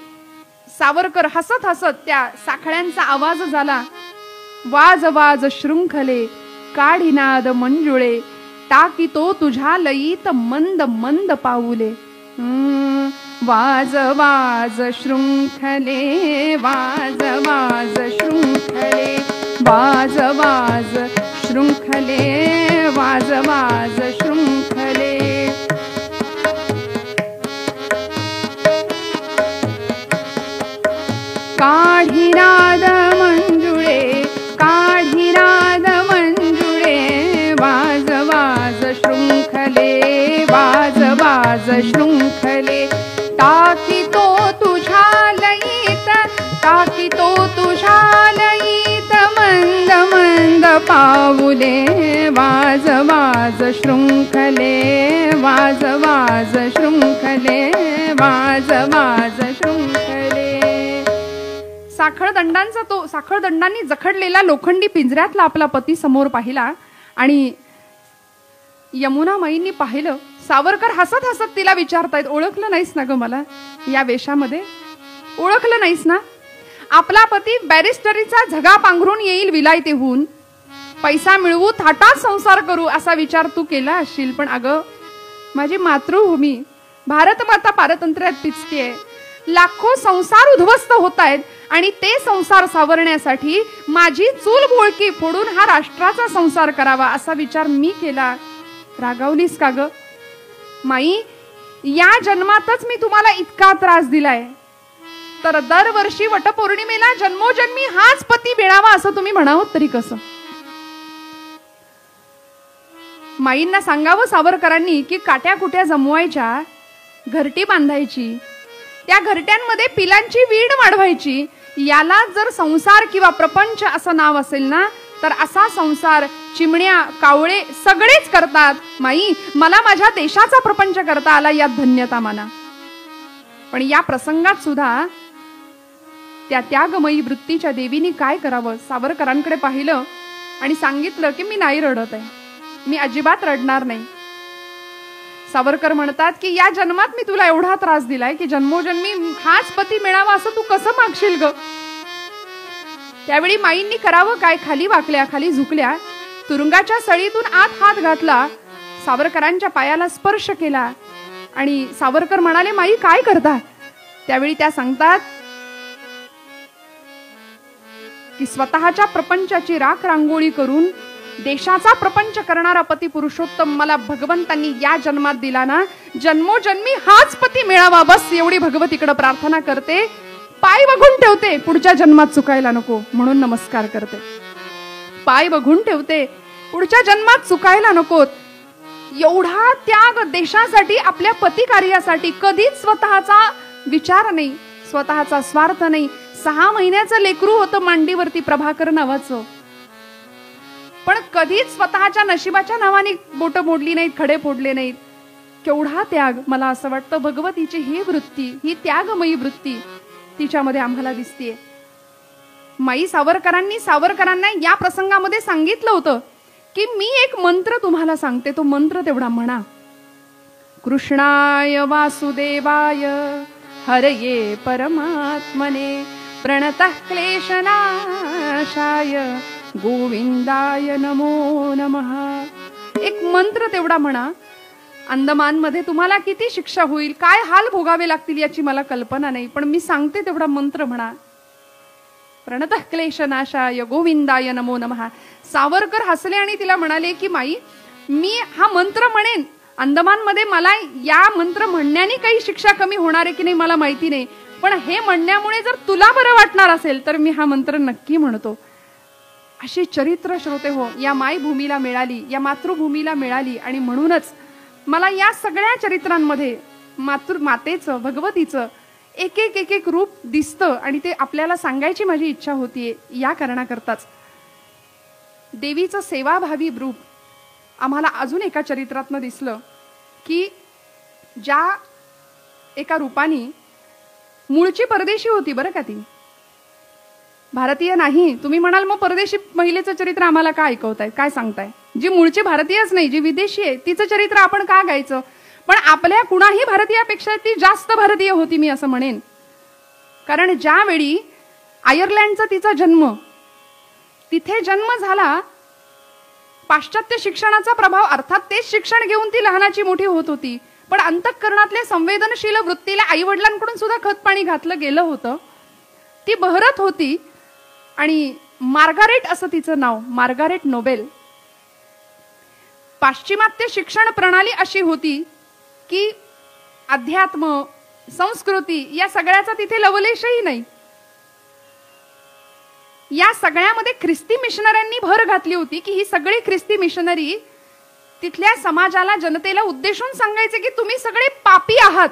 सावरकर हसत हसत त्या साखळ्यांचा आवाज झाला, वाज वाज शृंखले काढिनाद मंजुळे, टाकी तो तुझ्या लयीत मंद मंद पाऊले. वाज वाज शृंखले, वाज वाज शृंखले, वाज वाज शृंखले, वाज वाज शृंखले. काढिनाद मंजुळे, काढिनाद मंजुळे, वाज वाज शृंखले, वाज वाज शृंखले. टाकी तो तुझ्या लयीत, टाकी तो तुझ्या लयीत मंद मंद पाऊले. वाज वाज शृंखले, वाज वाज शृंखले, वाज वाज शृंखले. साखळदंडांचा तो साखळदंडांनी जखडलेला लोखंडी पिंजऱ्यातला आपला पती समोर पाहिला आणि यमुना माईंनी पाहिलं. सावरकर हसत हसत तिला विचारतायत, ओळखलं नाहीस ना ग मला या वेशामध्ये? ओळखलं नाहीस ना? आपला पती बॅरिस्टरीचा झगा पांघरून येईल विलायतेहून, पैसा मिळवू, थाटात संसार करू असा विचार तू केला असशील. पण अगं माझी मातृभूमी भारत माता पारतंत्र्यात पिचतेय, लाखो संसार उद्ध्वस्त होत आहेत आणि ते संसार सावरण्यासाठी माझी चूल बोळकी फोडून हा राष्ट्राचा संसार करावा असा विचार मी केला. रागावलीस का ग माई? या जन्मातच मी तुम्हाला इतका त्रास दिलाय, तर दरवर्षी वटपौर्णिमेला जन्मोजन्मी हाच पती मिळावा असं तुम्ही म्हणावं तरी कसं? माईंना सांगावं सावरकरांनी की काट्या कुट्या जमवायच्या, घरटी बांधायची, त्या घरट्यांमध्ये पिलांची वीड वाढवायची. याला जर संसार किंवा प्रपंच असं नाव असेल ना, तर असा संसार चिमण्या कावळे सगळेच करतात. माई, मला माझ्या देशाचा प्रपंच करता आला यात धन्यता माना. पण या प्रसंगात सुद्धा त्या त्यागमयी वृत्तीच्या देवीने काय करावं? सावरकरांकडे पाहिलं आणि सांगितलं की मी नाही रडत आहे, मी अजिबात रडणार नाही. सावरकर म्हणतात की या जन्मात मी तुला एवढा त्रास दिलाय की जन्मोजन्मी हाच पती मिळावा असं तू कसं मागशील ग? त्यावेळी माईंनी करावं काय? खाली वाकल्या, खाली झुकल्या, तुरुंगाच्या सळीतून आत हात घातला, सावरकरांच्या पायाला स्पर्श केला आणि सावरकर म्हणाले, माई काय करता? त्यावेळी त्या सांगतात की स्वतःच्या प्रपंचाची राख रांगोळी करून देशाचा प्रपंच करणारा पती पुरुषोत्तम मला भगवंतांनी या जन्मात दिला ना, जन्मोजन्मी हाच पती मिळावा, बस एवढी भगवतीकडे प्रार्थना करते. पाय बघून ठेवते, पुढच्या जन्मात चुकायला नको म्हणून नमस्कार करते. पाय बघून ठेवते, पुढच्या जन्मात चुकायला नकोत. एवढा त्याग देशासाठी, आपल्या पती कार्यासाठी. कधीच स्वतःचा विचार नाही, स्वतःचा स्वार्थ नाही. 6 महिन्याचं लेकरू होतं मांडीवरती प्रभाकर नावाचं, पण कधीच स्वतःच्या नशिबाच्या नावाने बोट मोडली नाहीत, खडे फोडले नाहीत. केवढा त्याग. मला असं वाटतं भगवतीची ही वृत्ती, ही त्यागमयी वृत्ती तिच्यामध्ये आम्हाला दिसतेय. माई सावरकरांना या प्रसंगामध्ये सांगितलं होतं की मी एक मंत्र तुम्हाला सांगते, तो मंत्र तेवढा म्हणा. कृष्णाय वासुदेवाय हरये परमात्मने प्रणतः क्लेशनाशाय गोविंदाय नमो नमः. एक मंत्र तेवढा म्हणा. अंदमान मध्ये तुम्हाला किती शिक्षा होईल, काय हाल भोगावे लागतील याची मला कल्पना नाही, पण मी सांगते तेवढा मंत्र म्हणा. प्रणतः क्लेशनाशाय गोविंदाय नमो नमः. सावरकर हसले आणि तिला म्हणाले की माई, मी हा मंत्र म्हणेन, अंदमान मध्ये मला या मंत्र म्हणण्याने काही शिक्षा कमी होणार आहे की नाही मला माहिती नाही, पण हे म्हणण्यामुळे जर तुला बरं वाटणार असेल तर मी हा मंत्र नक्की म्हणतो. अशी चरित्र श्रोते हो या मायभूमीला मिळाली, या मातृभूमीला मिळाली. आणि म्हणूनच मला या सगळ्या चरित्रांमध्ये मातेचं, भगवतीचं एक एक रूप दिसतं आणि ते आपल्याला सांगायची माझी इच्छा होतीये. या कारणाकरताच देवीचं सेवाभावी रूप आम्हाला अजून एका चरित्रातनं दिसलं की ज्या एका रूपाने मूळची परदेशी होती बरं का, ती भारतीय नाही. तुम्ही म्हणाल मग परदेशी महिलेचं चरित्र आम्हाला का ऐकवताय, काय सांगताय? जी मूळची भारतीयच नाही, जी विदेशी आहे तिचं चरित्र आपण का गायचं? पण आपल्या कुणाही भारतीयापेक्षा ती जास्त भारतीय होती मी असं म्हणेन. कारण ज्यावेळी आयर्लंडचा तिचा जन्म, तिथे जन्म झाला, पाश्चात्य शिक्षणाचा प्रभाव, अर्थात तेच शिक्षण घेऊन ती लहानाची मोठी होत होती, पण अंतःकरणातल्या संवेदनशील वृत्तीला आई वडिलांकडून सुद्धा खतपाणी घातलं गेलं होतं. ती बहरत होती आणि मार्गारेट असं तिचं नाव, मार्गारेट नोबेल. पाश्चिमात्य शिक्षण प्रणाली अशी होती की अध्यात्म, संस्कृती या सगळ्याचा तिथे लवलेशही नाही. या सगळ्यामध्ये ख्रिस्ती मिशनऱ्यांनी भर घातली होती की ही सगळी ख्रिस्ती मिशनरी तिथल्या समाजाला, जनतेला उद्देशून सांगायचे की तुम्ही सगळे पापी आहात,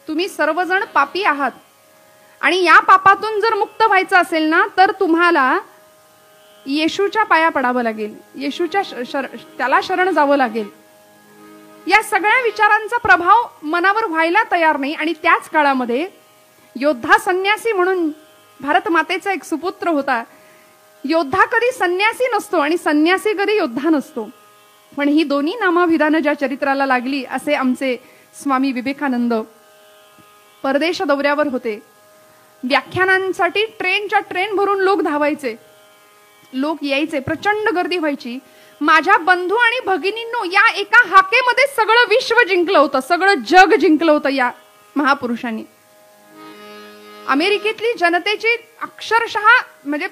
तुम्ही सर्वजण पापी आहात आणि या पापातून जर मुक्त व्हायचं असेल ना तर तुम्हाला येशूच्या पाया पडावं लागेल, येशूच्या त्याला शरण जावं लागेल. या सगळ्या विचारांचा प्रभाव मनावर व्हायला तयार नाही. आणि त्याच काळामध्ये योद्धा संन्यासी म्हणून भारत मातेचा एक सुपुत्र होता. योद्धा कधी संन्यासी नसतो आणि संन्यासी कधी योद्धा नसतो, पण ही दोन्ही नामाभिधानं ज्या चरित्राला लागली असे आमचे स्वामी विवेकानंद परदेश दौऱ्यावर होते. व्याख्यानांसाठी ट्रेनच्या ट्रेन भरून लोक धावायचे, लोक यायचे, प्रचंड गर्दी व्हायची. माझ्या बंधू आणि भगिनींनो या एका हाकेमध्ये सगळं विश्व जिंकलं होतं, सगळं जग जिंकलं होतं या महापुरुषांनी. अमेरिकेतली जनतेची अक्षरशः म्हणजे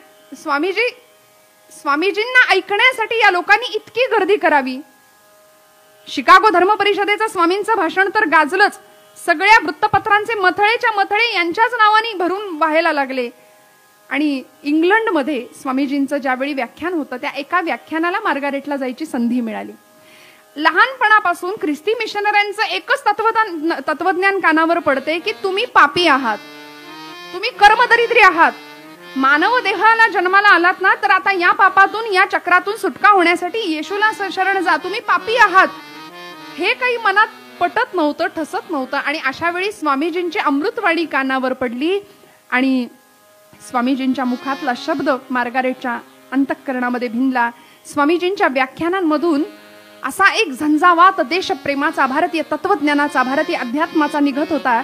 स्वामीजींना ऐकण्यासाठी या लोकांनी इतकी गर्दी करावी. शिकागो धर्म परिषदेचं स्वामींचं भाषण तर गाजलंच, सगळ्या वृत्तपत्रांचे मथळेच्या मथळे यांच्याच नावाने भरून व्हायला लागले. आणि इंग्लंडमध्ये स्वामीजींचं ज्यावेळी व्याख्यान होतं त्या एका व्याख्यानाला मार्गारेटला जायची संधी मिळाली. लहानपणापासून ख्रिस्ती मिशनऱ्यांचं एकच तत्वज्ञान कानावर पडते की तुम्ही पापी आहात, तुम्ही कर्मदरिद्री आहात. मानव देहाला जन्माला आलात ना तर आता या पापातून, या चक्रातून सुटका होण्यासाठी येशूला शरण जा, तुम्ही पापी आहात. हे काही मनात पटत नव्हतं, ठसत नव्हतं. आणि अशा वेळी स्वामीजींची अमृतवाणी कानावर पडली आणि स्वामीजींच्या मुखातला शब्द मार्गारेटच्या अंतःकरणामध्ये भिनला. स्वामीजींच्या व्याख्यानांमधून असा एक झंझावात देशप्रेमाचा, भारतीय तत्वज्ञानाचा, भारतीय अध्यात्माचा निघत होता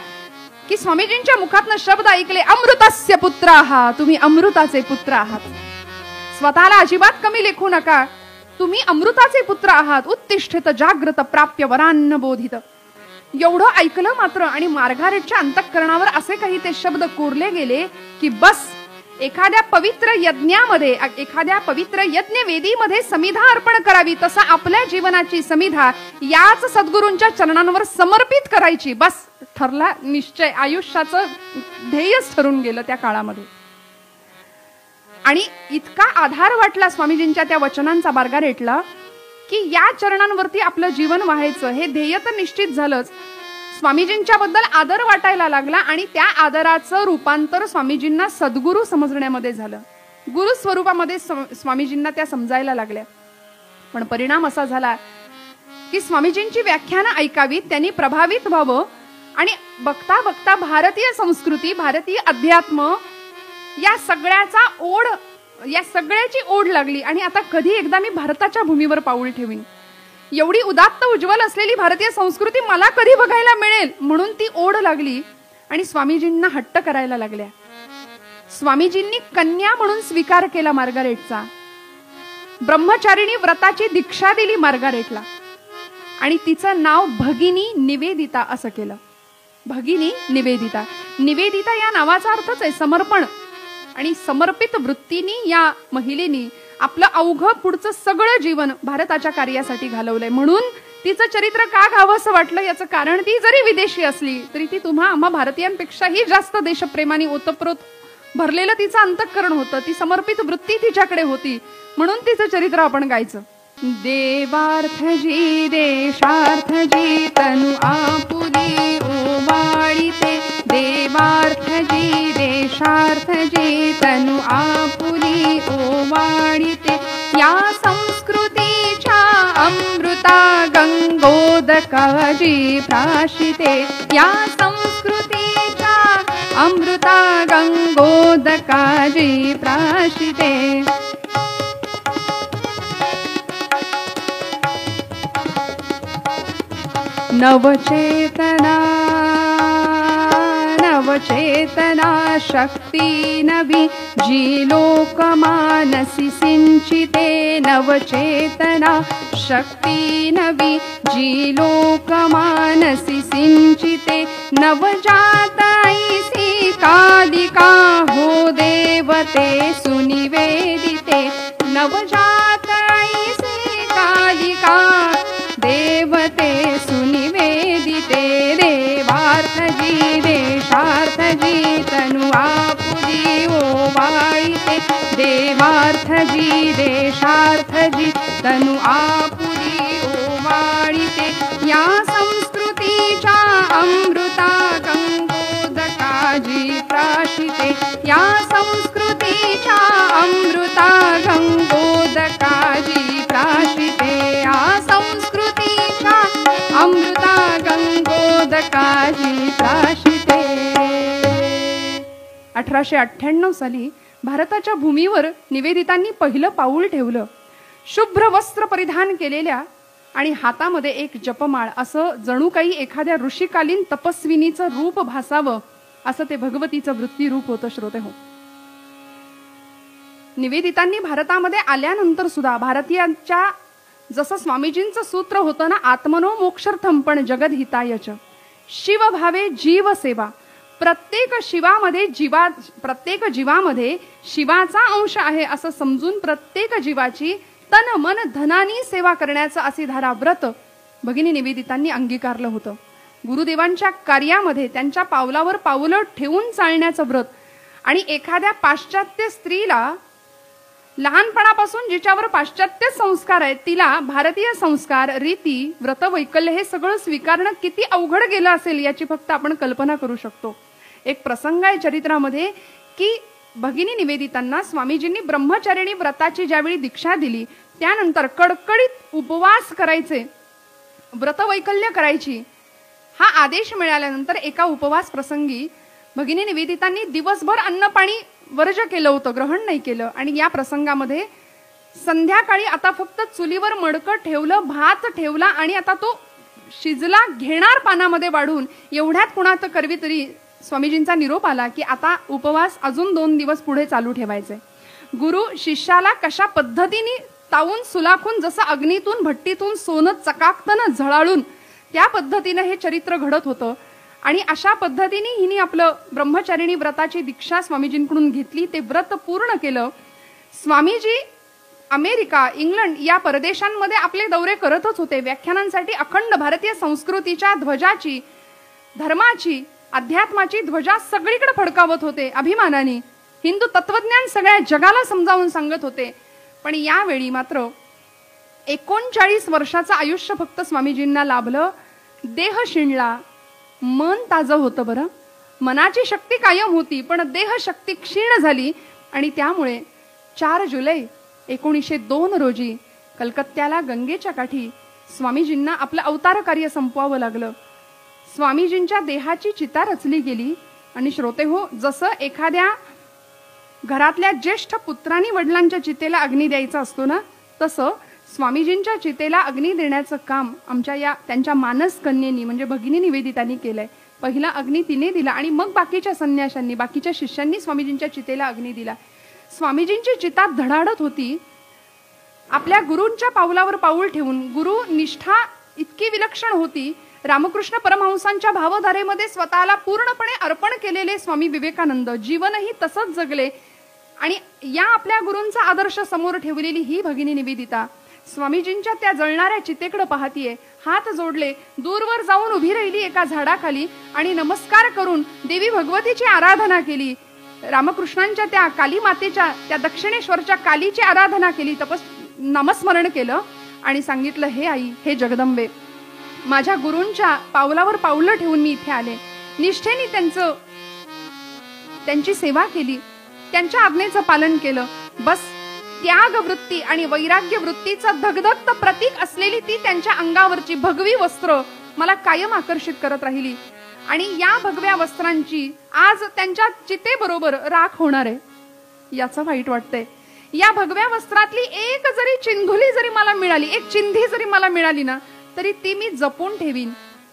की स्वामीजींच्या मुखातनं शब्द ऐकले, अमृतस्य पुत्र आहात, तुम्ही अमृताचे पुत्र आहात. स्वतःला अजिबात कमी लेखू नका, तुम्ही अमृताचे पुत्र आहात. उत्तिष्ठित जागृत प्राप्य वरान्न बोधित. एवढं ऐकलं मात्र आणि मार्गारेटच्या अंतःकरणावर असे काही ते शब्द कोरले गेले की बस, एखाद्या पवित्र यज्ञामध्ये, एखाद्या पवित्र यज्ञ वेदीमध्ये समिधा अर्पण करावी, तसा आपल्या जीवनाची समिधा याच सद्गुरूंच्या चरणांवर समर्पित करायची. बस, ठरला निश्चय, आयुष्याचं ध्येयच ठरून गेलं त्या काळामध्ये. आणि इतका आधार वाटला स्वामीजींच्या त्या वचनांचा मार्गारेटला की या चरणांवरती आपलं जीवन व्हायचं हे ध्येय तर निश्चित झालंच. स्वामीजींच्या बद्दल आदर वाटायला लागला आणि त्या आदराचं रूपांतर स्वामीजींना सद्गुरू समजण्यामध्ये झालं. गुरु स्वरूपामध्ये स्वामीजींना त्या समजायला लागल्या. पण परिणाम असा झाला की स्वामीजींची व्याख्यानं ऐकावीत, त्यांनी प्रभावित व्हावं आणि बघता बघता भारतीय संस्कृती, भारतीय अध्यात्म या सगळ्याची ओढ लागली. आणि आता कधी एकदा मी भारताच्या भूमीवर पाऊल ठेवीन, एवढी उदात्त उज्ज्वल असलेली भारतीय संस्कृती मला कधी बघायला मिळेल, म्हणून ती ओढ लागली आणि स्वामीजींना हट्ट करायला लागल्या. स्वामीजींनी कन्या म्हणून स्वीकार केला मार्गारेटचा. ब्रह्मचारिणी व्रताची दीक्षा दिली मार्गारेटला आणि तिचं नाव भगिनी निवेदिता असं केलं. भगिनी निवेदिता. निवेदिता या नावाचा अर्थच आहे समर्पण. आणि समर्पित वृत्तीने या महिलेनी आपलं अवघं पुढचं सगळं जीवन भारताच्या कार्यासाठी घालवलंय. म्हणून तिचं चरित्र का घ्यावं असं वाटलं याचं कारण, ती जरी विदेशी असली तरी ती आम्हा भारतीयांपेक्षाही जास्त देशप्रेमाने ओतप्रोत भरलेलं तिचं अंतःकरण होतं. ती समर्पित वृत्ती तिच्याकडे होती, म्हणून तिचं चरित्र आपण गायचं. देवार्थ जी देशार्थ जी तनु आपुली ओवाळीते, देवार्थ जी देशार्थ जी तनु आपुली ओवाळीते, या संस्कृतीच्या अमृता गंगोदकाजी प्राशिते, या संस्कृतीच्या अमृता गंगोदकाजी प्राशिते. नवचेतना नवचेतना शक्ती नवी जी लोकमानसी सिंचिते, नवचेतना शक्ती नवी जी लोकमानसी सिंचिते, नवजात ऐसी कालिका हो देवते सुनिवेदिते, नवजात ऐसी कालिका देवते सुनिवेदिते, देवार्थ जी देशार्थ जी तनु आपुली ओवाळीते, देवार्थ जी देशार्थ जी तनु आपुली ओवाळीते, या संस्कृतीच्या अमृता गंगोदकाजी प्राशिते, या संस्कृतीच्या अमृता गंगोदकाजी प्राशिते, या संस्कृतीच्या अमृता गंगोदकाजी प्राशिते. 1898 साली भारताच्या भूमीवर निवेदितांनी पहिलं पाऊल ठेवलं. शुभ्र वस्त्र परिधान केलेल्या आणि हातामध्ये एक जपमाळ, असं जणू काही एखाद्या ऋषिकालीन तपस्विनीचं रूप भासावं असं ते भगवतीचं वृत्ती रूप होतं. श्रोते हो, निवेदितांनी भारतामध्ये आल्यानंतर सुद्धा भारतीयांच्या, जसं स्वामीजींचं सूत्र होतं ना, आत्मनो मोक्षर्थम पण जगदहितायच, शिवभावे जीव सेवा, प्रत्येक जीवामध्ये शिवाचा अंश आहे असं समजून प्रत्येक जीवाची तन मन धनानी सेवा करण्याचं असे धारा व्रत भगिनी निवेदितांनी अंगीकारलं होतं. गुरुदेवांच्या कार्यामध्ये त्यांच्या पावलावर पावलं ठेवून चालण्याचं व्रत. आणि एखाद्या पाश्चात्य स्त्रीला लहानपणापासून जिच्यावर पाश्चात्य संस्कार आहेत तिला भारतीय संस्कार, रीती, व्रतवैकल्य हे सगळं स्वीकारणं किती अवघड गेलं असेल याची फक्त आपण कल्पना करू शकतो. एक प्रसंग आहे चरित्रामध्ये की भगिनी निवेदितांना स्वामीजींनी ब्रह्मचारिणी व्रताची ज्यावेळी दीक्षा दिली त्यानंतर कडकडीत उपवास करायचे, व्रतवैकल्य करायची हा आदेश मिळाल्यानंतर एका उपवास प्रसंगी भगिनी निवेदितांनी दिवसभर अन्न पाणी वर्ज केलं होतं, ग्रहण नाही केलं. आणि या प्रसंगामध्ये संध्याकाळी आता फक्त चुलीवर मडकं ठेवलं, भात ठेवला आणि आता तो शिजला घेणार पानामध्ये वाढून. एवढ्यात कुणात करवी तरी स्वामीजींचा निरोप आला की आता उपवास अजून 2 दिवस पुढे चालू ठेवायचे. गुरु शिष्याला कशा पद्धतीने तावून सुलाखून, जसं अग्नीतून भट्टीतून सोनं चकाकतं झळाळून त्या पद्धतीने हे चरित्र घडत होतं आणि अशा पद्धतीने हिने आपलं ब्रह्मचारिणी व्रताची दीक्षा स्वामीजींकडून घेतली, ते व्रत पूर्ण केलं. स्वामीजी अमेरिका, इंग्लंड या परदेशांमध्ये आपले दौरे करतच होते. व्याख्यानांसाठी अखंड भारतीय संस्कृतीच्या ध्वजाची, धर्माची, अध्यात्माची ध्वजा सगळीकडे फडकावत होते अभिमानाने. हिंदू तत्वज्ञान सगळ्या जगाला समजावून सांगत होते. पण यावेळी मात्र 39 वर्षाचं आयुष्य फक्त स्वामीजींना लाभलं. देह शिणला, मन ताजं होतं. बरं, मनाची शक्ती कायम होती, पण देह शक्ती क्षीण झाली. आणि त्यामुळे 4 जुलै 1902 रोजी कलकत्त्याला गंगेच्या काठी स्वामीजींना आपलं अवतार कार्य संपवावं लागलं. स्वामीजींच्या देहाची चिता रचली गेली. आणि श्रोते हो, जसं एखाद्या घरातल्या ज्येष्ठ पुत्रांनी वडिलांच्या चितेला अग्नी द्यायचा असतो ना, तसं स्वामीजींच्या चितेला अग्नी देण्याचं काम आमच्या या त्यांच्या मानस कन्येनी म्हणजे भगिनी निवेदितांनी केलंय. पहिला अग्नी तिने दिला आणि मग बाकीच्या संन्याशांनी, बाकीच्या शिष्यांनी स्वामीजींच्या चितेला अग्नी दिला. स्वामीजींची चिता धडाडत होती. आपल्या गुरूंच्या पावलावर पाऊल ठेवून, गुरु निष्ठा इतकी विलक्षण होती. रामकृष्ण परमहंसांच्या भावधारेमध्ये स्वतःला पूर्णपणे अर्पण केलेले स्वामी विवेकानंद जीवनही तसंच जगले. आणि या आपल्या गुरूंचा आदर्श समोर ठेवलेली ही भगिनी निवेदिता स्वामीजींच्या त्या जळणाऱ्या चितेकडे पाहतीये. हात जोडले, दूरवर जाऊन उभी राहिली एका झाडाखाली आणि नमस्कार करून देवी भगवतीची आराधना केली. रामकृष्णांच्या त्या काली मातेच्या, त्या दक्षिणेश्वरच्या कालीची आराधना केली, नामस्मरण केलं आणि सांगितलं, हे आई, हे जगदंबे, माझ्या गुरूंच्या पावलावर पावलं ठेवून मी इथे आले. निष्ठेने त्यांची सेवा केली, त्यांच्या आज्ञेचं पालन केलं. बस त्याग वृत्ती आणि वैराग्य वृत्तीचं धगधगत प्रतीक असलेली ती त्यांच्या अंगावरची भगवी वस्त्र मला कायम आकर्षित करत राहिली. आणि या भगव्या वस्त्रांची आज त्यांच्या चितेबरोबर राख होणार आहे, याचं वाईट वाटतंय. या भगव्या वस्त्रातली एक जरी चिंधुली जरी मला मिळाली, एक चिंधी जरी मला मिळाली ना, तरी ती मी जपून ठेवीन,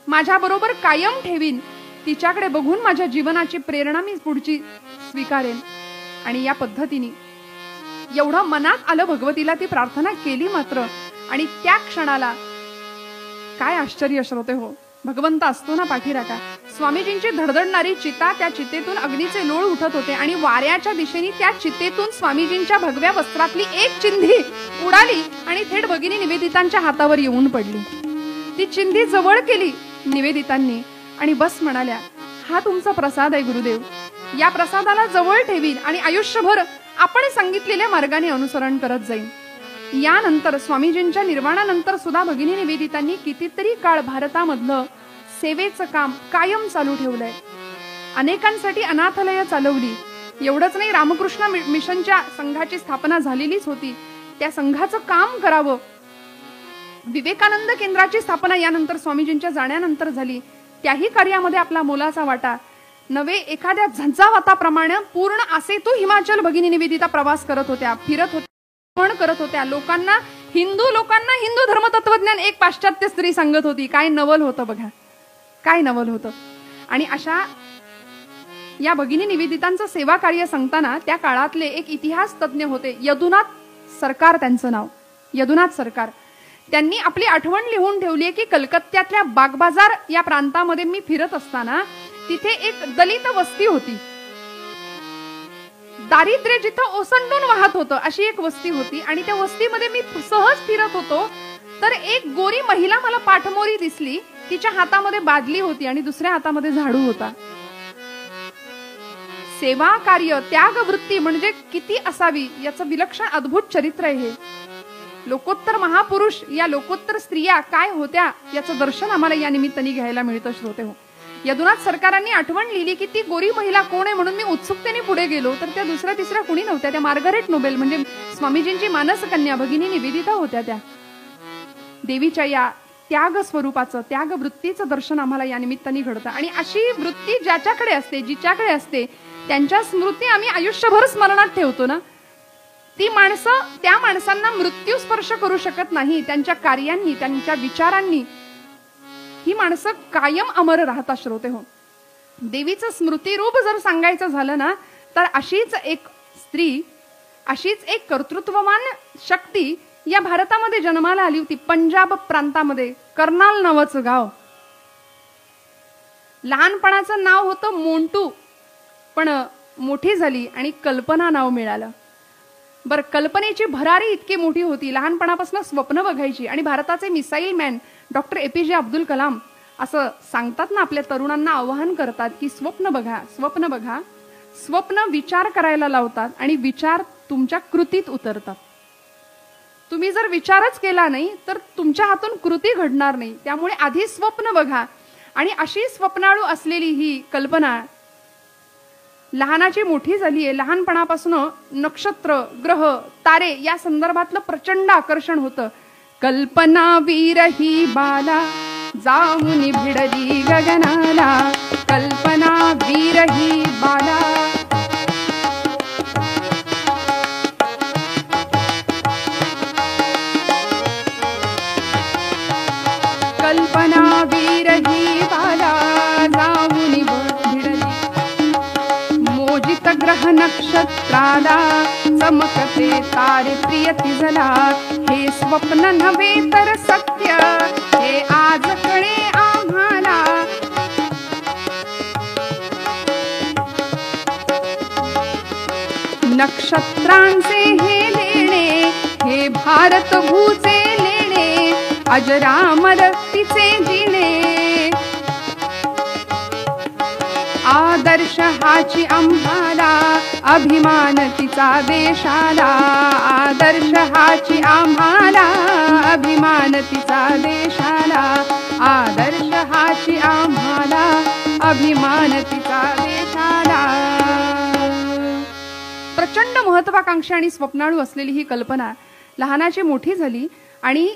माझ्या बरोबर कायम ठेवीन. तिच्याकडे बघून माझ्या जीवनाची प्रेरणा मी पुढची स्वीकारेन. आणि या पद्धतीने एवढं मनात आलं, भगवतीला ती प्रार्थना केली मात्र. आणि त्या क्षणाला काय आश्चर्य श्रोते हो, भगवंत असतो ना पाठीराखा. स्वामीजींची धडधडणारी चिता, त्या चितेतून अग्नीचे लोळ उठत होते आणि वाऱ्याच्या दिशेने त्या चितेतून स्वामीजींच्या भगव्या वस्त्रातली एक चिंधी उडाली आणि थेट भगिनी निवेदितांच्या हातावर येऊन पडली. ती चिंधी जवळ केली निवेदितांनी आणि बस म्हणाल्या, हा तुमचा प्रसाद आहे गुरुदेव, या प्रसादाला जवळ ठेवीन आणि आयुष्यभर आपण सांगितलेल्या मार्गाने अनुसरण करत जाईन. यानंतर स्वामीजींच्या निर्वाणानंतर सुद्धा भगिनी निवेदितांनी कितीतरी काळ भारतामधलं सेवेचं काम कायम चालू ठेवलंय. अनेकांसाठी अनाथालय चालवली. एवढंच नाही, रामकृष्ण मिशनच्या संघाची स्थापना झालेलीच होती, त्या संघाचं काम करावं. विवेकानंद केंद्राची स्थापना यानंतर स्वामीजींच्या जाण्यानंतर झाली. त्याही कार्यामध्ये आपला मोलाचा वाटा. नवे एखाद्या झंझावाताप्रमाणे पूर्ण असेतू हिमाचल भगिनी निवेदिता प्रवास करत होत्या, फिरत होत्या, करत होत्या. लोकांना, हिंदू धर्मतत्वज्ञान एक पाश्चात्य स्त्री सांगत होती. काय नवल होतं बघा, काय नवल होतं. आणि अशा या भगिनी निवेदितांचं सेवा कार्य सांगताना त्या काळातले एक इतिहास तज्ञ होते, यदुनाथ सरकार त्यांचं नाव, यदुनाथ सरकार. त्यांनी आपली आठवण लिहून ठेवली आहे की कलकत्त्यातल्या बागबाजार या प्रांतामध्ये मी फिरत असताना तिथे एक दलित वस्ती होती. दारिद्र्य जिथं ओसंडून वाहत होतं अशी एक वस्ती होती. आणि त्या वस्तीमध्ये मी सहज फिरत होतो तर एक गोरी महिला मला पाठमोरी दिसली. तिच्या हातामध्ये बादली होती आणि दुसऱ्या हातामध्ये झाडू होता. सेवा कार्य, त्याग वृत्ती म्हणजे किती असावी याचं विलक्षण अद्भुत चरित्र आहे हे. लोकोत्तर महापुरुष, या लोकोत्तर स्त्रिया काय होत्या याचं दर्शन आम्हाला या निमित्ताने घ्यायला मिळतं श्रोते हो. यदुनाथ सरकारांनी आठवण लिहिली की ती गोरी महिला कोण आहे म्हणून मी उत्सुकतेने पुढे गेलो तर त्या दुसऱ्या तिसऱ्या कुणी नव्हत्या, त्या मार्गारेट नोबेल म्हणजे स्वामीजींची मानसकन्या भगिनी निवेदिता होत्या. त्या देवीच्या या त्याग स्वरूपाचं, त्याग वृत्तीचं दर्शन आम्हाला या निमित्ताने घडतं. आणि अशी वृत्ती ज्याच्याकडे असते, जिच्याकडे असते, त्यांच्या स्मृती आम्ही आयुष्यभर स्मरणात ठेवतो ना, ती माणसं, त्या माणसांना मृत्यू स्पर्श करू शकत नाही. त्यांच्या कार्यांनी, त्यांच्या विचारांनी ही माणसं कायम अमर राहतात श्रोते हो. देवीचं स्मृतिरूप जर सांगायचं झालं ना तर अशीच एक स्त्री, अशीच एक कर्तृत्ववान शक्ती या भारतामध्ये जन्माला आली होती. पंजाब प्रांतामध्ये कर्नाल नावाचं गाव, लहानपणाचं नाव होतं मोंटू, पण मोठी झाली आणि कल्पना नाव मिळालं. बरं, कल्पनेची भरारी इतकी मोठी होती, लहानपणापासून स्वप्न बघायची. आणि भारताचे missile man doctor APJ Abdul Kalam असं सांगतात ना, आपल्या तरुणांना आवाहन करतात की स्वप्न बघा, स्वप्न बघा. स्वप्न विचार करायला लावतात आणि विचार तुमच्या कृतीत उतरतात. तुम्ही जर विचारच केला नाही तर तुमच्या हातून कृती घडणार नाही. त्यामुळे आधी स्वप्न बघा. आणि अशी स्वप्नाळू असलेली ही कल्पना लहानाची मोठी झालीये. लहानपणापासून नक्षत्र, ग्रह, तारे या संदर्भातलं प्रचंड आकर्षण होतं. कल्पना वीर ही बाला जाऊन भिडली गगनाला, कल्पना वीर ही बाला. कल्पना वीर ही बाला जाऊन भिडली, मोजित ग्रह नक्षत्राला चमकते तारे प्रियती जला. हे स्वप्न नव्हे तर सत्य, हे आज कळे आम्हाला. नक्षत्रांचे हे लेणे, हे भारत भूचे लेणे, अजरामर तिचे जिणे. आदर्श हाची आम्हाला, अभिमान तिचा देशाला. आदर्श हाची आम्हाला, अभिमान तिचा देशाला. आदर्श हाची आम्हाला, अभिमान तिचा देशाला. प्रचंड महत्वाकांक्षी आणि स्वप्नाळू असलेली ही कल्पना लहानाची मोठी झाली. आणि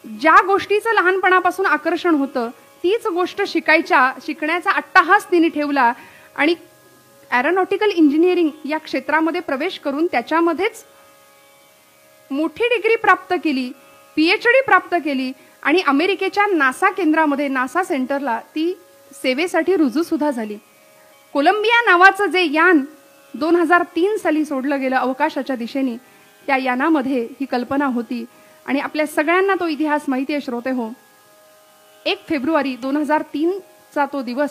ज्या गोष्टीचं लहानपणापासून आकर्षण होतं तीच गोष्ट शिकण्याचा अट्टाहास तिने ठेवला. आणि एरोनॉटिकल इंजिनिअरिंग या क्षेत्रामध्ये प्रवेश करून त्याच्यामध्येच मोठी डिग्री प्राप्त केली, PhD प्राप्त केली. आणि अमेरिकेच्या नासा केंद्रामध्ये, नासा सेंटरला ती सेवेसाठी रुजू सुद्धा झाली. कोलंबिया नावाचं जे यान 2003 साली सोडलं गेलं अवकाशाच्या दिशेने, त्या यानामध्ये ही कल्पना होती. आणि आपल्या सगळ्यांना तो इतिहास माहिती आहे श्रोते हो. 1 फेब्रुवारी 2003चा तो दिवस,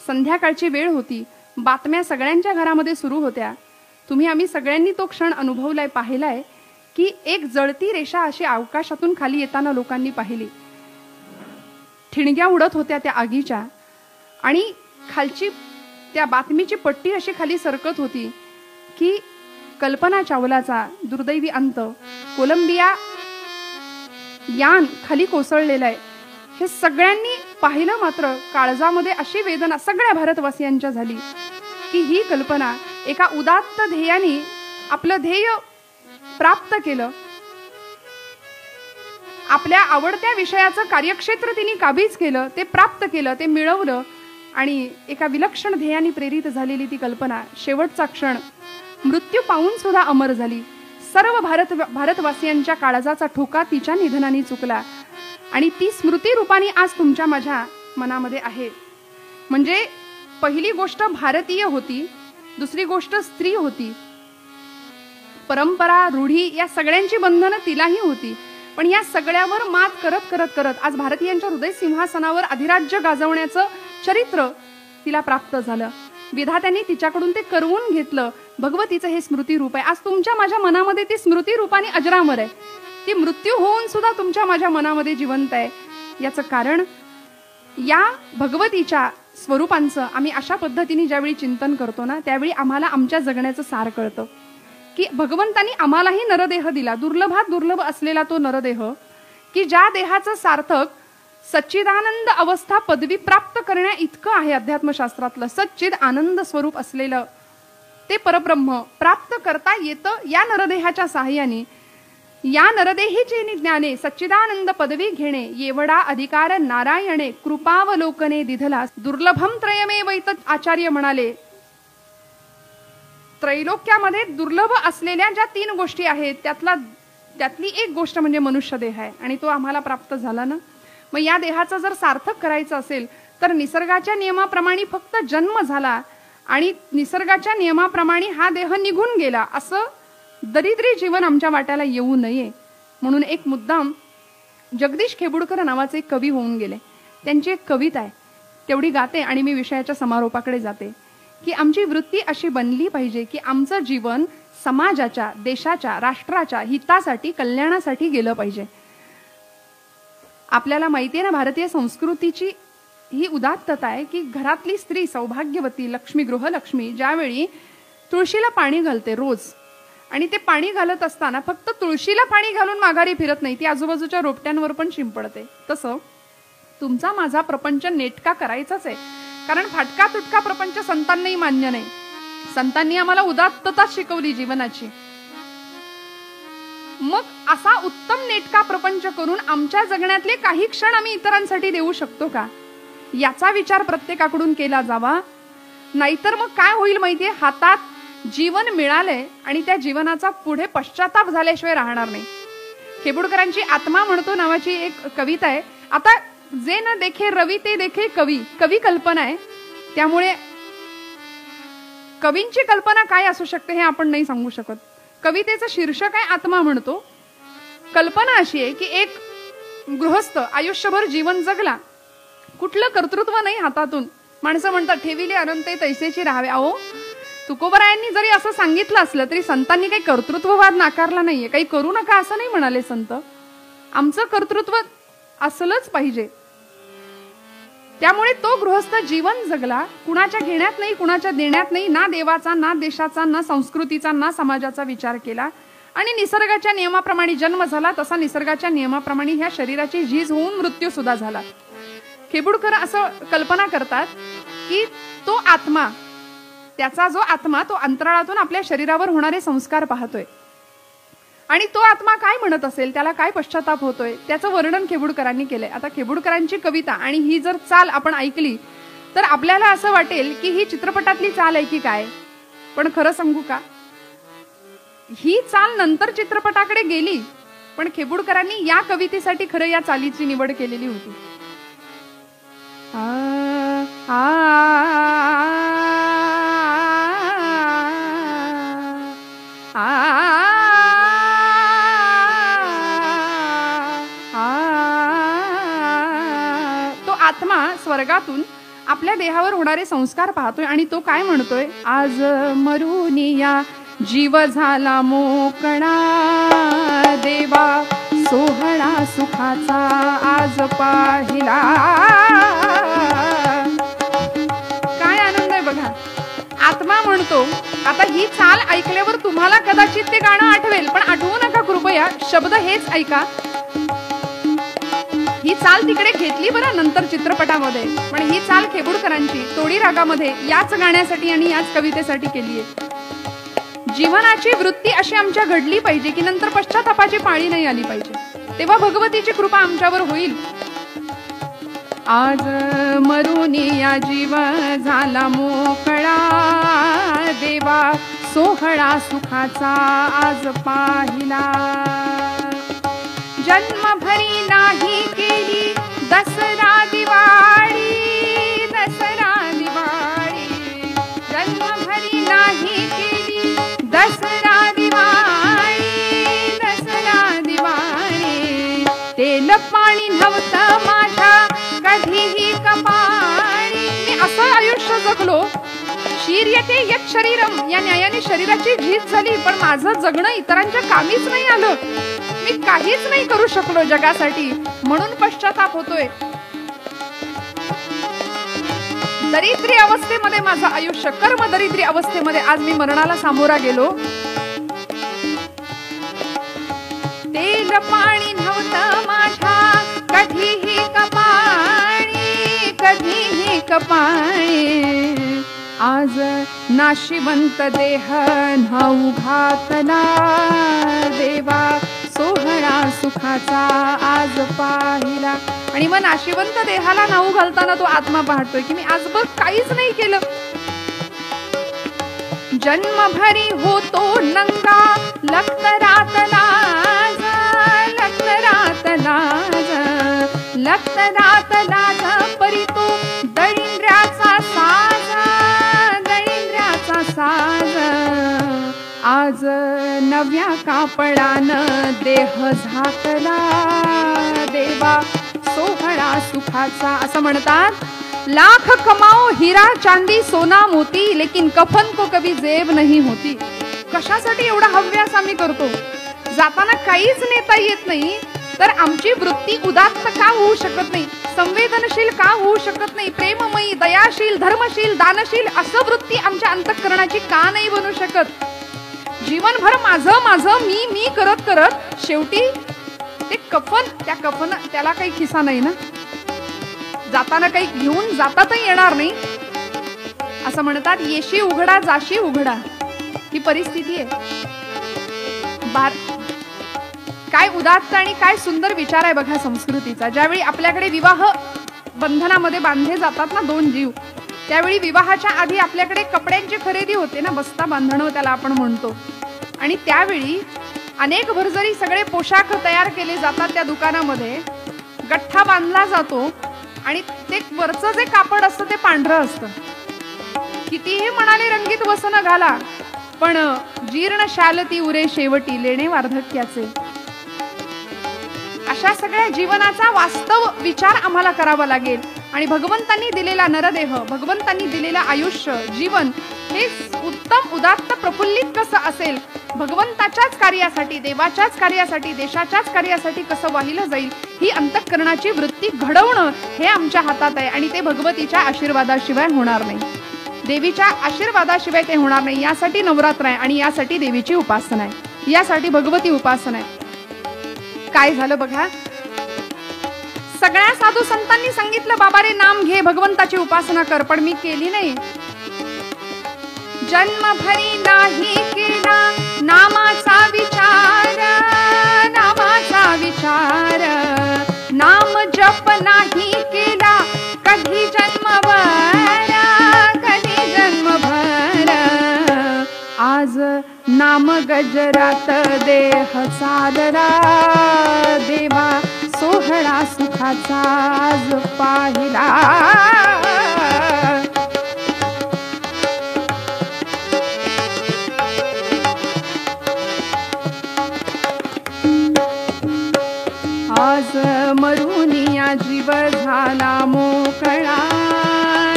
संध्याकाळची वेळ होती. बातम्या सगळ्यांच्या घरामध्ये सुरू होत्या. आम्ही सगळ्यांनी तो क्षण अनुभवलाय, पाहिलाय की एक जळती रेषा अशी आकाशातून खाली येताना लोकांनी पाहिली. ठिणग्या उडत होत्या त्या आगीच्या. आणि खालची त्या बातमीची पट्टी अशी खाली सरकत होती की कल्पना चावलाचा दुर्दैवी अंत, कोलंबिया यान खाली कोसळलेलं आहे. हे सगळ्यांनी पाहिलं. मात्र काळजामध्ये अशी वेदना सगळ्या भारतवासियांच्या झाली की ही कल्पना एका उदात्त ध्येयाने आपलं ध्येय प्राप्त केलं. आपल्या आवडत्या विषयाचं कार्यक्षेत्र तिने काबीज केलं, ते प्राप्त केलं, ते मिळवलं. आणि एका विलक्षण ध्येयाने प्रेरित झालेली ती कल्पना शेवटचा क्षण मृत्यू पाहून सुद्धा अमर झाली. सर्व भारतवासियांच्या काळजाचा ठोका तिच्या निधनाने चुकला. आणि ती स्मृती रूपाने आज तुमच्या माझ्या मनामध्ये आहे. म्हणजे पहिली गोष्ट भारतीय होती, दुसरी गोष्ट स्त्री होती. परंपरा, रूढी या सगळ्यांची बंधनं तिलाही होती. पण या सगळ्यावर मात करत करत करत आज भारतीयांच्या हृदय सिंहासनावर अधिराज्य गाजवण्याचं चरित्र तिला प्राप्त झालं. विधात्याने तिच्याकडून ते करवून घेतलं. भगवतीचं हे स्मृती रूप आहे. आज तुमच्या माझ्या मनामध्ये ती स्मृती रूपाने अजरामर आहे. ती मृत्यू होऊन सुद्धा तुमच्या माझ्या मनामध्ये जिवंत आहे. याचं कारण या भगवतीच्या स्वरूपांचं आम्ही अशा पद्धतीने ज्यावेळी चिंतन करतो ना, त्यावेळी आम्हाला आमच्या जगण्याचं सार कळतं की भगवंतानी आम्हालाही नरदेह दिला, दुर्लभात दुर्लभ असलेला तो नरदेह, की ज्या देहाचं सार्थक सच्चिदानंद अवस्था पदवी प्राप्त करण्या इतकं आहे. अध्यात्मशास्त्रातलं सच्चिद आनंद स्वरूप असलेलं ते परब्रह्म प्राप्त करता येतं या नरदेहाच्या सहाय्याने. या नरदेहीचे ज्ञाने सच्चिदानंद पदवी घेणे एवढा अधिकार नारायणे कृपावलोकने दिधला. दुर्लभम त्रयमेवैत आचार्य म्हणाले. त्रैलोक्यामध्ये दुर्लभ असलेल्या ज्या 3 गोष्टी आहेत त्यातली एक गोष्ट म्हणजे मनुष्य देह आहे. आणि तो आम्हाला प्राप्त झाला ना. मग या देहाचं जर सार्थक करायचं असेल तर निसर्गाच्या नियमाप्रमाणे फक्त जन्म झाला आणि निसर्गाच्या नियमाप्रमाणे हा देह निघून गेला, असं दरिद्री जीवन आमच्या वाट्याला येऊ नये म्हणून एक मुद्दाम जगदीश खेबुडकर नावाचे एक कवी होऊन गेले. त्यांची एक कविता आहे तेवढी गाते आणि मी विषयाच्या समारोपाकडे जाते की आमची वृत्ती अशी बनली पाहिजे की आमचं जीवन समाजाच्या, देशाच्या, राष्ट्राच्या हितासाठी, कल्याणासाठी गेलं पाहिजे. आपल्याला माहिती आहे ना, भारतीय संस्कृतीची ही उदात्तता आहे की घरातली स्त्री सौभाग्यवती, लक्ष्मी, गृहलक्ष्मी ज्यावेळी तुळशीला पाणी घालते रोज, आणि ते पाणी घालत असताना फक्त तुळशीला पाणी घालून माघारी फिरत नाही, ती आजूबाजूच्या रोपट्यांवर पण शिंपडते. तसं तुमचा माझा प्रपंच नेटका करायचाच आहे, कारण फाटका तुटका प्रपंच संतांनाही मान्य नाही. संतांनी आम्हाला उदात्तता शिकवली जीवनाची. मग असा उत्तम नेटका प्रपंच करून आमच्या जगण्यातले काही क्षण आम्ही इतरांसाठी देऊ शकतो का, याचा विचार प्रत्येकाकडून केला जावा. नाहीतर मग काय होईल माहितीये, हातात जीवन मिळालंय आणि त्या जीवनाचा पुढे पश्चाताप झाल्याशिवाय राहणार नाही. खेबुडकरांची आत्मा म्हणतो नावाची एक कविता आहे. आता जे न देखे रवी ते देखे कवी, कवी कल्पना आहे, त्यामुळे कवींची कल्पना काय असू शकते हे आपण नाही सांगू शकत. कवितेचं शीर्षक आहे आत्मा म्हणतो. कल्पना अशी आहे की एक गृहस्थ आयुष्यभर जीवन जगला, कुठलं कर्तृत्व नाही हातातून. माणसं म्हणतात ठेविले अनंत तैसेची राहावे. अहो, तुकोबरायांनी जरी असं सांगितलं असलं तरी संतांनी काही कर्तृत्ववाद नाकारला नाहीये. काही करू नका असं नाही म्हणाले संत. आमचं कर्तृत्व असलंच पाहिजे. त्यामुळे तो गृहस्थ जीवन जगला, कुणाच्या घेण्यात नाही, कुणाच्या देण्यात नाही, ना देवाचा, ना देशाचा, ना संस्कृतीचा, ना समाजाचा विचार केला, आणि निसर्गाच्या नियमाप्रमाणे जन्म झाला, तसा निसर्गाच्या नियमाप्रमाणे ह्या शरीराची झीज होऊन मृत्यू सुद्धा झाला. खेबुडकर असं कल्पना करतात की तो आत्मा, त्याचा जो आत्मा, तो अंतराळातून आपल्या शरीरावर होणारे संस्कार पाहतोय, आणि तो आत्मा काय म्हणत असेल, त्याला काय पश्चाताप होतोय, त्याचं वर्णन खेबुडकरांनी केलंय. आता खेबुडकरांची कविता आणि ही जर चाल आपण ऐकली तर आपल्याला असं वाटेल की ही चित्रपटातली चाल आहे की काय. पण खरं सांगू का, ही चाल नंतर चित्रपटाकडे गेली, पण खेबुडकरांनी या कवितेसाठी खरं या चालीची निवड केलेली होती. तो आत्मा स्वर्गातून आपल्या देहावर होणारे संस्कार पाहतोय आणि तो काय म्हणतोय, आज मरून या जीव झाला मोकळा, देवा सोहळा सुखाचा आज पाहिला. काय आनंद आहे बघा. आत्मा म्हणतो. आता ही चाल ऐकल्यावर तुम्हाला कदाचित ते गाणं आठवेल, पण आठवू नका कृपया, शब्द हेच ऐका. ही चाल तिकडे घेतली बरं नंतर चित्रपटामध्ये, पण ही चाल खेबुडकरांची तोडी रागामध्ये याच गाण्यासाठी आणि याच कवितेसाठी केली आहे. जीवनाची वृत्ती अशी आमच्या घडली पाहिजे की नंतर पश्चातापाची पाळी नाही आली पाहिजे, तेव्हा भगवतीची कृपा आमच्यावर होईल. आज मरून या जीव झाला मोकळा, देवा सोहळा सुखाचा आज पाहिला. जन्मभरी नाही केली दसरा दिवाळी, दसरा दिवाळी, जन्मभरी नाही केली दसरा दिवाळी, दसरा दिवाळी. तेल पाणी नव्हतं माझ्या कधीही कपाळी. मी असं आयुष्य जगलो, शीर्यते यत् शरीरम, या न्यायाने शरीराची झीज झाली, पण माझं जगणं इतरांच्या कामीच नाही आलं. मी काहीच नाही करू शकलो जगासाठी, म्हणून पश्चाताप होतोय. दरिद्री अवस्थेमध्ये माझं आयुष्य, कर्म दरिद्री अवस्थेमध्ये आज मी मरणाला सामोरा गेलो. तेल पाणी नव्हतं माझ्या कधीही कपाळी, कधीही कपाळी. आज नाशिवंत देह न्हाऊ घातला, देवा सोहळा सुखाचा आज पाहिला. आणि मग नाशिवंत देहाला न्हाऊ घालताना तो आत्मा पाहतोय की मी आजवर काहीच नाही केलं. जन्मभरी होतो नंगा लखतरात लाज, लखतरात लाज, लखतरात लाज, परी तो दळिंद्र्याचा साज, दळिंद्र्याचा साज. आज नव्या कापडानं देह झाकला, देवा सोहळा सुखाचा. असं म्हणतात लाख कमाओ हीरा चांदी सोना मोती, लेकिन कफन को कभी जेब नहीं होती. कशासाठी एवढा हव्यास आम्ही करतो? जाताना काहीच नेता येत नाही तर आमची वृत्ती उदात्त का होऊ शकत नाही? संवेदनशील का होऊ शकत नाही? प्रेममयी, दयाशील, धर्मशील, दानशील असं वृत्ती आमच्या अंतःकरणाची का नाही बनू शकत? जीवनभर माझं माझं मी मी करत करत शेवटी ते कफन, त्या कफन त्याला काही खिसा नाही ना, जाताना काही घेऊन जातातही येणार नाही. असं म्हणतात, येशी उघडा जाशी उघडा, ही परिस्थिती आहे. काय उदात्त आणि काय सुंदर विचार आहे बघा संस्कृतीचा. ज्यावेळी आपल्याकडे विवाह बंधनामध्ये बांधले जातात ना दोन जीव, त्यावेळी विवाहाच्या आधी आपल्याकडे कपड्यांची खरेदी होते ना, बस्ता बांधणं त्याला आपण म्हणतो. आणि त्यावेळी अनेक भरजरी सगळे पोशाख तयार केले जातात. त्या दुकानामध्ये गठ्ठा बांधला जातो आणि ते वरचं जे कापड असतं ते पांढरं असतं. कितीही म्हणाले रंगीत वसन घाला, पण जीर्ण शालती उरे शेवटी लेणे वार्धक्याचे. अशा सगळ्या जीवनाचा वास्तव विचार आम्हाला करावा लागेल. आणि भगवंतांनी दिलेला नरदेह, भगवंतांनी दिलेलं आयुष्य, जीवन हे उत्तम उदात्त प्रफुल्लित कसं असेल, भगवंताच्याच कार्यासाठी, देवाच्याच कार्यासाठी, देशाच्याच कार्यासाठी कसं वाहिलं जाईल, ही अंतःकरणाची वृत्ती घडवणं हे आमच्या हातात आहे. आणि ते भगवतीच्या आशीर्वादाशिवाय होणार नाही, देवीच्या आशीर्वादाशिवाय ते होणार नाही. यासाठी नवरात्र आहे आणि यासाठी देवीची उपासना आहे, यासाठी भगवती उपासना आहे. काय झालं बघा, सगळ्या साधू संतांनी सांगितलं, बाबा रे नाम घे, भगवंताची उपासना कर, पण मी केली नाही. जन्मभरी नाही केला नामाचा विचार, नामाचा विचार, नाम जप नाही केला कधी जन्मभर, कधी जन्मभर. आज नाम गजरात देह सादरा, देवा सोहळा सुखाचा आज पाहिला. आज मरुनिया जीव झाला मोकळा,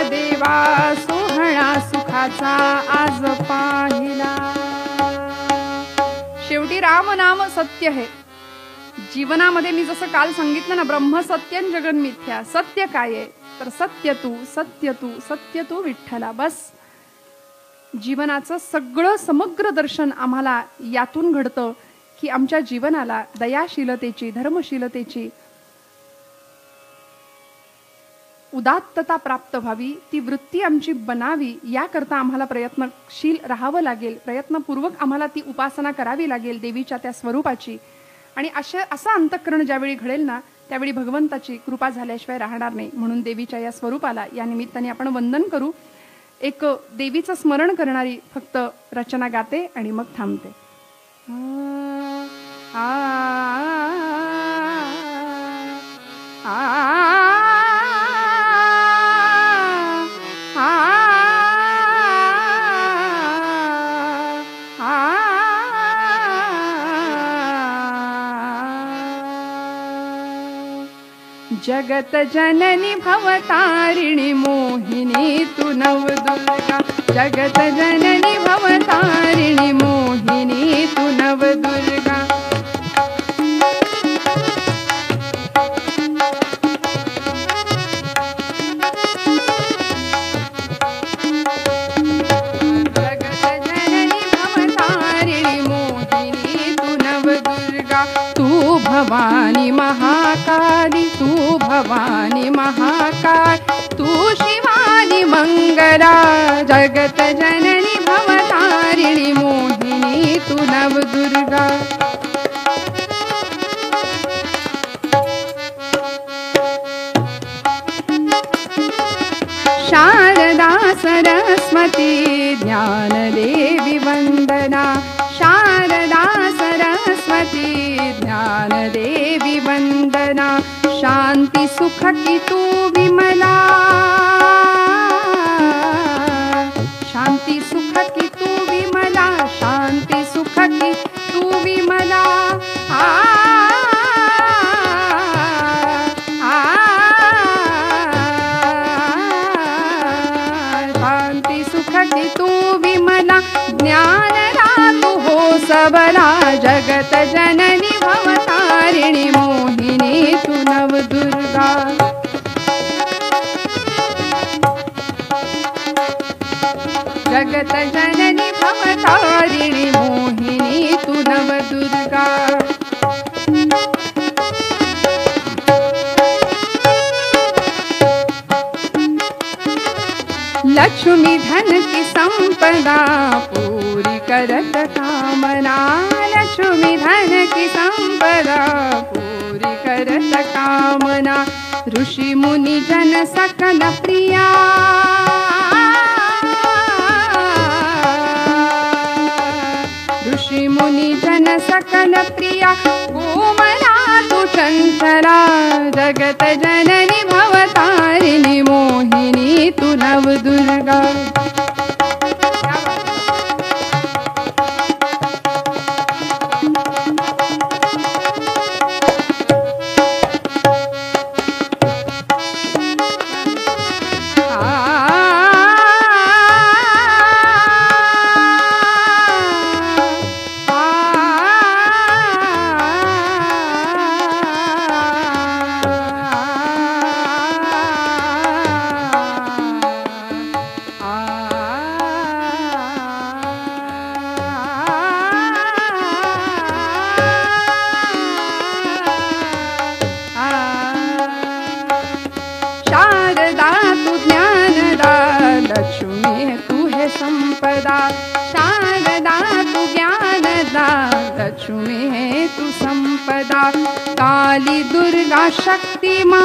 देवा सोहळा सुखाचा आज पाहिला. शेवटी राम नाम सत्य है. जीवनामध्ये मी जसं काल सांगितलं ना, ब्रह्म सत्य जगन मिथ्या. सत्य काय आहे तर सत्य तू, सत्य तू, सत्य तू विठ्ठला. बस जीवनाचं सगळं समग्र दर्शन आम्हाला यातून घडतं की आमच्या जीवनाला दयाशीलतेची, धर्मशीलतेची उदात्तता प्राप्त व्हावी, ती वृत्ती आमची बनावी. याकरता आम्हाला प्रयत्नशील राहावं लागेल, प्रयत्नपूर्वक आम्हाला ती उपासना करावी लागेल देवीच्या त्या स्वरूपाची. आणि असं अंतःकरण ज्यावेळी घडेल ना, त्यावेळी भगवंताची कृपा झाल्याशिवाय राहणार नाही. म्हणून देवीच्या या स्वरूपाला या निमित्ताने आपण वंदन करू. एक देवीचं स्मरण करणारी फक्त रचना गाते आणि मग थांबते. जगत जननी भवतारिणी मोहिनी तू नवदुर्गा, जगत जननी भवतारिणी मोहिनी तू नवदुर्गा. जगत जननी भवतारिणी मोहिनी तू नवदुर्गा. तू भवानी महाकाली, तू भवानी महाकाल, तू शिवानी मंगला. जगत जननी भवतारिणी मोहिनी तू नवदुर्गा. शारदा सरस्वती ज्ञान देवी वंदना, शारदा सरस्वती ज्ञान देवी वंदना. शांती सुख की तू विमला, शांती सुख की तू विमला, शांती सुख की तू विमला. जगत जननी भवतारिणी मोहिनी तू नवदुर्गा। जगत जननी भवतारिणी मोहिनी तू नवदुर्गा। लक्ष्मी धन की संपदा पूरी करत कामना। लक्ष्मी धन की संपदा पूरी करत कामना। ऋषि मुनि जन सकल प्रिया। ऋषि मुनि जन सकल प्रिया कोमला तू चंचला। जगत जननी भवतारिणी मोहिनी तू नवदुर्गा। लक्ष्मी तू है संपदा। शारदा तू ज्ञानदा। लक्ष्मी है तू संपदा। काली दुर्गा शक्ति माँ।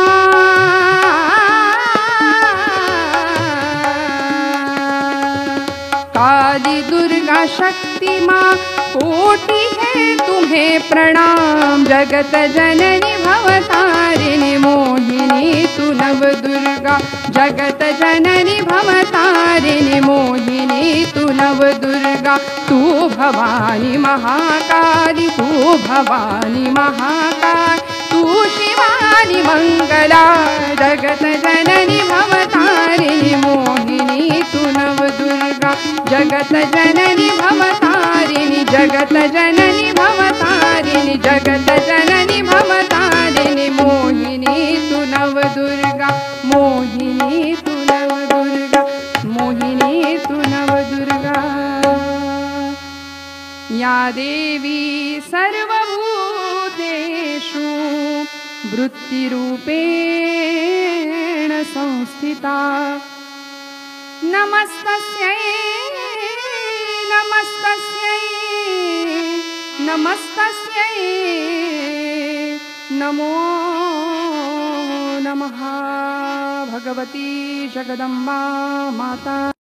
काली दुर्गा शक्ति माँ कोटि है तुम्हें प्रणाम। जगत जननी भवतारिणी मोहिनी तू नवदुर्गा। जगत जननी भवतारिणी मोहिनी तू नवदुर्गा। तू भवानी महाकाली। तू भवानी महाकाली। तू शिवानी मंगला। जगत जननी भवतारिणी मोहिनी तू नवदुर्गा। जगत जननी भवतारिणी। जगत जननी भवतारिणी। जगत जननी भवतारिणी मोहिनी तू नवदुर्गा। मोहिनी तू नवदुर्गा। मोहिनी तू नवदुर्गा। या देवी सर्वभूतेषु वृत्तिरूपेण संस्थिता। नमस्तस्यै नमस्तस्यै नमस्तस्यै नमो नमः। भगवती जगदम्बा माता।